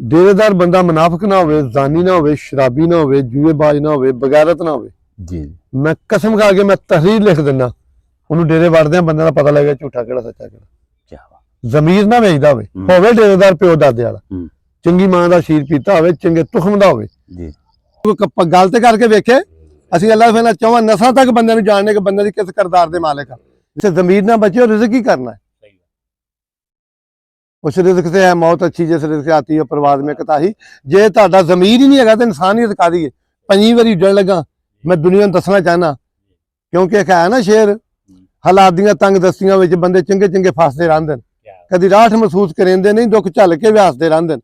डेरेदार बंदा मुनाफिक ना हो, जानी ना हो, शराबी ना हो, जुएबाज ना हो, बगैरत ना हो जी। मैं कसम खा के मैं तहरीर लिख देना, उन्होंने डेरे वड़दे बंदे का पता लगे झूठा केड़ा सच्चा केड़ा। जमीर ना वेचदा होवे डेरेदार प्यो दादे वाला, चंगी मां दा शीर पीता होवे, चंगे तुखम दा होवे जी। गल ते करके वेखे असीं अल्लाह फिर चौवां नस्लां तक बंदे नूं जानने कि बंदे दी किस किरदार दे मालिक आ। जिथे जमीर ना बचे रिज़्क ही करना है। उस रिज़्क से है मौत अच्छी, जिस रिज़्क आती है परवाज़ में कताही। जे तुहाडा ज़मीर ही नहीं है तो इंसानियत कादी है। 5 वारी उजड़ लगा मैं दुनिया नूं दसना चाहना, क्योंकि एक है ना शेर, हालात दियां तंग दस्तियां विच बंदे चंगे चंगे फसदे रहिंदे ने, कदी राहत महसूस करेंदे नहीं, दुख झल के भी हसदे रहिंदे ने,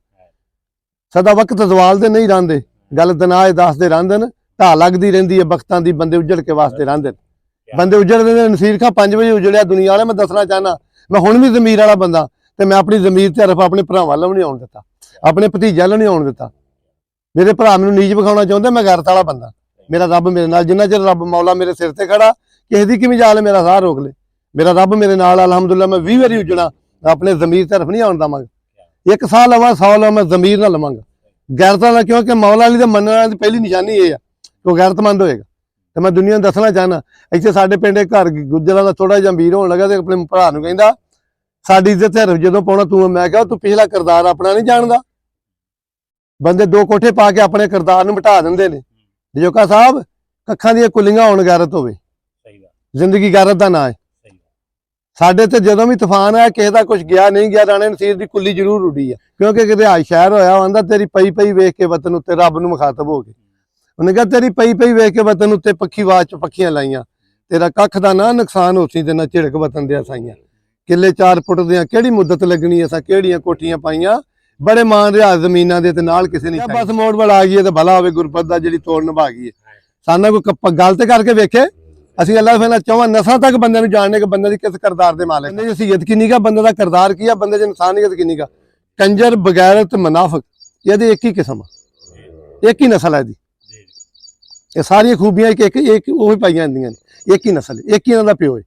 सदा वक्त जवालदे नहीं रहिंदे, गल दनाए दसदे रहिंदे ने, ढा लगदी रहिंदी है बख्तां दी, बंदे उजड़ के वास्ते रहिंदे ने। बंदे उजड़दे ने, नसीर खां 5 वजे उजड़िया दुनिया वाले। मैं दसना चाहना मैं हुण भी ज़मीर वाला बंदा, ते मैं अपनी ज़मीर ते हरफ अपने भरावां वालों नहीं आउण दित्ता, अपने भतीजा वालों नहीं आउण दित्ता। मेरे भरा मैनूं नीच विखाउणा चाहुंदे, मैं गैरत वाला बंदा, मेरा रब मेरे नाल। जिन्ना चिर रब मौला मेरे सिर ते खड़ा, किसी दी किवें जाल मेरा साह रोक ले, मेरा रब मेरे नाल। अलहमदुलिल्लाह मैं 20 वारी उजड़ा, अपने ज़मीर ते हरफ नहीं आउण देवांगा। 1 साल लवां 100 लवां, मैं ज़मीर ना लवांगा गैरत वाला, क्योंकि मौला अली दे मनण वाले दी पहली निशानी ये है कि वो गैरतमंद होएगा। तो मैं दुनिया नूं दसना चाहना, इत्थे साडे पिंड घर गुज्जरां दा थोड़ा जिहा अमीर होण लगा, ते अपने भरा नूं कहंदा साडी इज्जत हरफ जदों पाउणा तूं। मैं कहा तू पिछला किरदार अपना नहीं जानदा। बंदे 2 कोठे पा के अपने किरदार नूं मिटा दिंदे ने। जोका साहब कखां दी कुलियां होण गैरत होवे, जिंदगी गैरत दा ना है। साडे ते जदों भी तूफान आया, किसी दा कुछ गया नहीं गया, राणे नसीर दी कुली जरूर उड़ी है, क्योंकि कि रिहाइश शहर होया आंदा तेरी पई पई वेख के वतन उत्ते रब नूं मुखातब हो गए। उन्हें कहा तेरी पई पई वेख के वतन उत्ते पक्खी वाच च पक्खियां लाइयां, तेरा कख दा ना नुकसान होसी ते ना झिड़क वतन दे साइयां। किले 4 फुट दियां केड़ी मुद्दत लगनी, असां केड़ियां कोठियां पाइयां, बड़े मान रिहा जमीनां दे ते नाल किसे नहीं। बस मोड़ वड़ आ गई है ते भला होवे, गुरबत दा जिहड़ी तोड़ निभा गई है। साना कोई गल ते करके वेखे असीं अल्लाह फिर चौवां नस्लां तक बंदे नूं जानने कि बंदे दी किस किरदार दे मालिक। बंदे दी हसीयत किन्नी का, बंदे दा किरदार की है, बंदे दी इंसानियत किन्नी का। कंजर बगैरत मुनाफिक ये एक ही किस्म है, एक ही नस्ल है दी। ये सारियां खूबियां एक ओही पाइयां जांदियां ने, एक ही नस्ल, एक ही इन्हां दा प्यो है।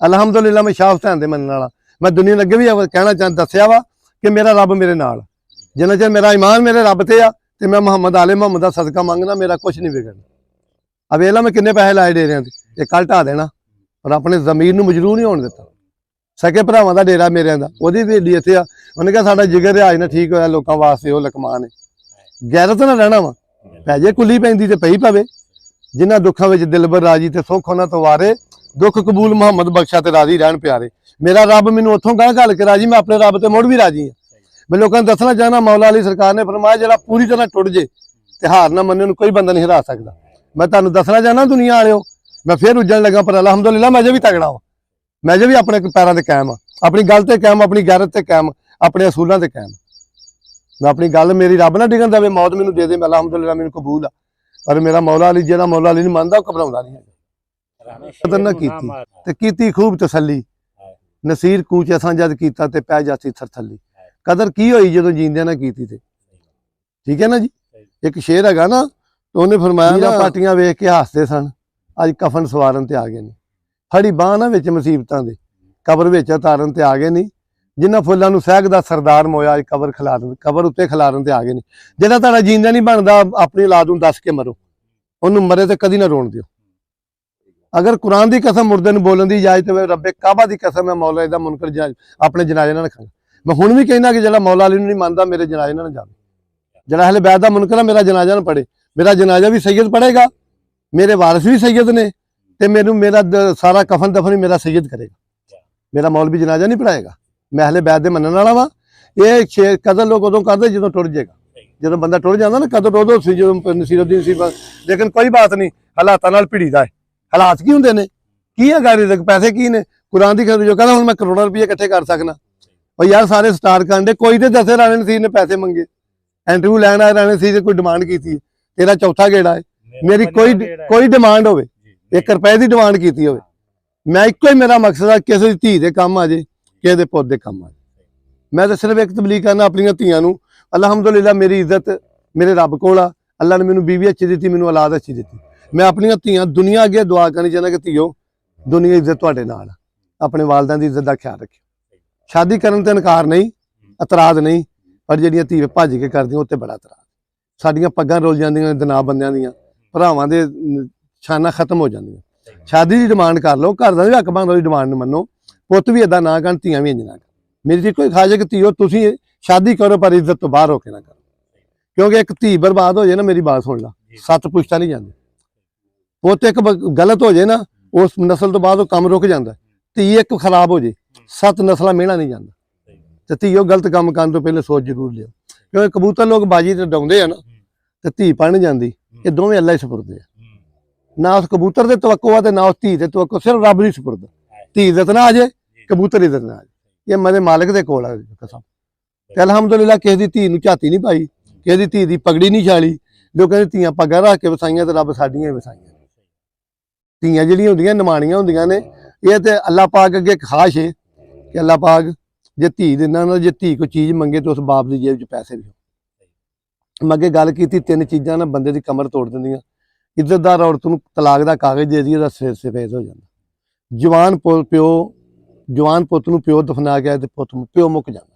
अलहमदुलिल्लाह मैं शाह हुसैन दे मनण वाला। मैं दुनिया अगे भी कहना दस्सिया वा कि मेरा रब मेरे नाल, जिन्ना चਿਰ मेरा ईमान मेरे रब ते आ ते मैं मुहम्मद आले मुहम्मद दा सदका मंगना, मेरा कुछ नहीं बिगड़ना। अब वेला मैं किन्ने पैसे लाए डेरियां ते, ये कल ढा देना, पर अपने जमीर नूं मजरूह नहीं होण दित्ता। सके भरावां दा डेरा मेरे दा, ओहदी भी एडी इत्थे आ, उन्हें कहा साडा जिगर रिहाज ना ठीक होया, लोकां वास्ते ओह लकमान है। गैरत ना रहना वा, पै जे कुली पैंदी ते पई पवे। जिन्हां दुखां विच दिलबर राजी ते सुख उन्हां तो वारे, दुख कबूल मुहम्मद बख्शा ते राजी रहन प्यारे। मेरा रब मैनूं उत्थों गांह घल के राजी, मैं अपने रब ते मुड़ भी राजी हाँ। मैं लोगों को दसना चाहना, मौला अली सरकार ने फरमाया जिहड़ा पूरी तरह टुट जे ते हार ना मन्ने कोई बंदा नहीं हरा सकदा। मैं तुहानूं दसना चाहना दुनिया वालिओ, मैं फिर उजड़न लगा, पर अलहमदुलिल्लाह मैं जे भी तगड़ा हाँ, मैं जे भी अपने पैरों ते कायम हाँ, अपनी गल ते कायम, अपनी गैरत ते कायम, अपने असूलों ते कायम। मैं अपनी गल मेरी रब ना डिगन देवे, मौत मैनूं दे दे, मैं अलहमदुलिल्लाह मैनूं कबूल आ। पर मेरा मौला अली जिहड़ा मौला अली नहीं मनदा, ओह घबराउंदा नहीं है। कदर ना कीती खूब तसल्ली, नसीर कूच असां जद कीता ते पै जासी थरथली। कदर की होई जदों जींदियां ना कीती ते, ठीक है ना जी। एक शेर हैगा ना, तो उन्हें फरमाया ना पार्टियां वेख के हसदे सन, अज कफन सवारन ते आ गए ने। फड़ी बांह ना विच मुसीबतां दे, कबर विच उतारन ते आ गए नहीं। जिन्हां फुल्लां नूं सहकदा सरदार मोया, अज कबर उत्ते खिलारन ते आ गए नहीं। जिहड़ा तुहाडा जींदा नहीं बनदा, अपनी औलाद नूं दस के मरो, उन्होंने मरे तो कदी ना रोन दिओ। अगर कुरान की कसम मुर्दे नूं बोलन की इजाजत है, रब्बे काबा की कसम है, मौला दा मुनकर अपने जनाजे ना रखा। मैं हुण भी कहना कि जिहड़ा मौला अली नूं नहीं मनदा, मेरे जनाजे ना जावे। जिहड़ा अहले बैत दा मुनकर है, मेरा जनाजा ना पढ़े। मेरा जनाजा भी सैयद पढ़ेगा, मेरे वारिस भी सैयद ने, ते मैनूं मेरा सारा कफन दफन भी मेरा सैयद करेगा। मेरा मौलवी जनाजा नहीं पढ़ाएगा। मैं अहले बैत दे मनण वाला वां। ये कदर लोग उदों करदे जदों टुट जाएगा, जो बंदा टुट जाता ना, कदर उदों सी जो नसीरुद्दीन सी। लेकिन कोई बात नहीं, हालातां नाल भिड़ीदा है। हालात की हुंदे ने, की है रिज़्क, पैसे की ने। कुरान की खबर जो कहता हुण मैं करोड़ां रुपये इकट्ठे कर सकना, और यार सारे स्टार करन दे, कोई तो दसे राणे नसीर ने पैसे मंगे, इंटरव्यू लैन आए राणे नसीर ने कोई डिमांड की, तेरा चौथा गेड़ा है। मेरी कोई डिमांड होवे, 1 रुपए की डिमांड की होवे, मैं इक्को ही मेरा मकसद है किसी धी दे काम आ जाए, किसी दे पुत दे काम आ जाए। मैं तो सिर्फ एक तबलीग करना अपनी धीआं नूं। अलहमदुलिल्लाह मेरी इज्जत मेरे रब कोल आ। अल्लाह ने मैनूं बीवी अच्छी दी, मैनूं औलाद अच्छी दी। मैं अपनी धीआं दुनिया अगे दुआ करनी चाहना कि धीओ दुनिया इज्जत तुहाडे नाल, अपने वालदां दी इज्जत का ख्याल रखियो। शादी करन ते इनकार नहीं, इतराज नहीं, ਪਰ ਜਿਹੜੀਆਂ ਧੀ ਭੱਜ ਕੇ ਕਰਦੀਆਂ ਉੱਤੇ ਬੜਾ ਤਰਾ ਸਾਡੀਆਂ ਪੱਗਾਂ ਰੁੱਲ ਜਾਂਦੀਆਂ ਦਨਾ ਬੰਦਿਆਂ ਦੀਆਂ ਭਰਾਵਾਂ ਦੇ ਸ਼ਾਨਾਂ ਖਤਮ ਹੋ ਜਾਂਦੀਆਂ ਸ਼ਾਦੀ ਦੀ ਡਿਮਾਂਡ ਕਰ ਲਓ ਘਰ ਦਾ ਵੀ ਹੱਕ ਬਣਦਾ ਉਹਦੀ ਡਿਮਾਂਡ ਨੂੰ ਮੰਨੋ ਪੁੱਤ ਵੀ ਇਦਾਂ ਨਾ ਕਰਨ ਧੀਆਂ ਵੀ ਇੰਜ ਨਾ ਕਰਨ ਮੇਰੀ ਤੇ ਕੋਈ ਖਾਜ ਕਿ ਧੀਓ ਤੁਸੀਂ ਸ਼ਾਦੀ ਕਰੋ ਪਰ ਇੱਜ਼ਤ ਤੋਂ ਬਾਹਰ ਹੋ ਕੇ ਨਾ ਕਰੋ ਕਿਉਂਕਿ ਇੱਕ ਧੀ ਬਰਬਾਦ ਹੋ ਜਾਏ ਨਾ ਮੇਰੀ ਬਾਤ ਸੁਣ ਲਾ 7 ਪੁਸ਼ਤਾਂ ਨਹੀਂ ਜਾਂਦੇ ਪੁੱਤ ਇੱਕ ਗਲਤ ਹੋ ਜਾਏ ਨਾ ਉਸ ਨਸਲ ਤੋਂ ਬਾਅਦ ਉਹ ਕੰਮ ਰੁਕ ਜਾਂਦਾ ਧੀ ਇੱਕ ਖਰਾਬ ਹੋ ਜੇ 7 ਨਸਲਾਂ ਮਿਹਣਾ ਨਹੀਂ ਜਾਂਦਾ ਤੇ ਧੀਓ ਗਲਤ ਕੰਮ ਕਰਨ ਤੋਂ ਪਹਿਲੇ ਸੋਚ ਜ਼ਰੂਰ ਲਿਓ ਕਿਉਂਕਿ ਕਬੂਤਰ ਲੋਕ ਬਾਜੀ ਤੇ ਡਾਉਂਦੇ ਆ ਨਾ ਤੇ ਧੀ ਪੜਨ ਜਾਂਦੀ ਇਹ ਦੋਵੇਂ ਅੱਲਾ ਹੀ ਸਪੁਰਦ ਆ ਨਾ ਉਸ ਕਬੂਤਰ ਦੇ ਤਵੱਕੋ ਆ ਤੇ ਨਾ ਉਸ ਧੀ ਦੇ ਤਵੱਕੋ ਸਿਰਫ ਰੱਬ ਦੀ ਸਪੁਰਦ ਧੀ ਇੱਜ਼ਤ ਨਾ ਆ ਜੇ ਕਬੂਤਰ ਇੱਜ਼ਤ ਨਾ ਆ ਜੇ ਇਹ ਮਦੇ ਮਾਲਕ ਦੇ ਕੋਲ ਆ ਕਸਮ ਤੇ ਅਲਹਮਦੁਲਿਲਾ ਕਿਸੇ ਦੀ ਧੀ ਨੂੰ ਝਾਤੀ ਨਹੀਂ ਪਾਈ ਕਿਸੇ ਦੀ ਧੀ ਦੀ ਪਗੜੀ ਨਹੀਂ ਛਾਲੀ ਲੋਕਾਂ ਦੀ ਧੀਆਂ ਪੱਗਾਂ ਰੱਖ ਕੇ ਵਸਾਈਆਂ ਤੇ ਰੱਬ ਸਾਡੀਆਂ ਹੀ ਵਸਾਈਆਂ ਧੀਆਂ ਜਿਹੜੀਆਂ ਹੁੰਦੀਆਂ ਨਿਮਾਣੀਆਂ ਹੁੰਦੀਆਂ ਨੇ ਇਹ ਤੇ ਅੱਲਾਹ ਪਾਕ ਅੱਗੇ ਖਾਸ਼ ਹੈ ਕਿ ਅੱਲਾਹ ਪਾਕ ਜੇ ਧੀ ਦਿੰਦਾ ਨਾ ਜੇ ਧੀ ਕੋਈ ਚੀਜ਼ ਮੰਗੇ ਤਾਂ ਉਸ ਬਾਪ ਦੀ ਜੇਬ 'ਚ ਪੈਸੇ ਵੀ ਮੈਂ ਅੱਗੇ ਗੱਲ ਕੀਤੀ 3 ਚੀਜ਼ਾਂ ਨਾ ਬੰਦੇ ਦੀ ਕਮਰ ਤੋੜ ਦਿੰਦੀਆਂ ਇੱਜ਼ਤਦਾਰ ਔਰਤ ਨੂੰ ਤਲਾਕ ਦਾ ਕਾਗਜ਼ ਦੇ ਦਈਏ ਤਾਂ ਸਿਰ ਸਫੇਦ ਹੋ ਜਾਂਦਾ ਜਵਾਨ ਪੁੱਤ ਨੂੰ ਪਿਓ ਦਫਨਾ ਗਿਆ ਤੇ ਪੁੱਤ ਪਿਓ ਮੁੱਕ ਜਾਂਦਾ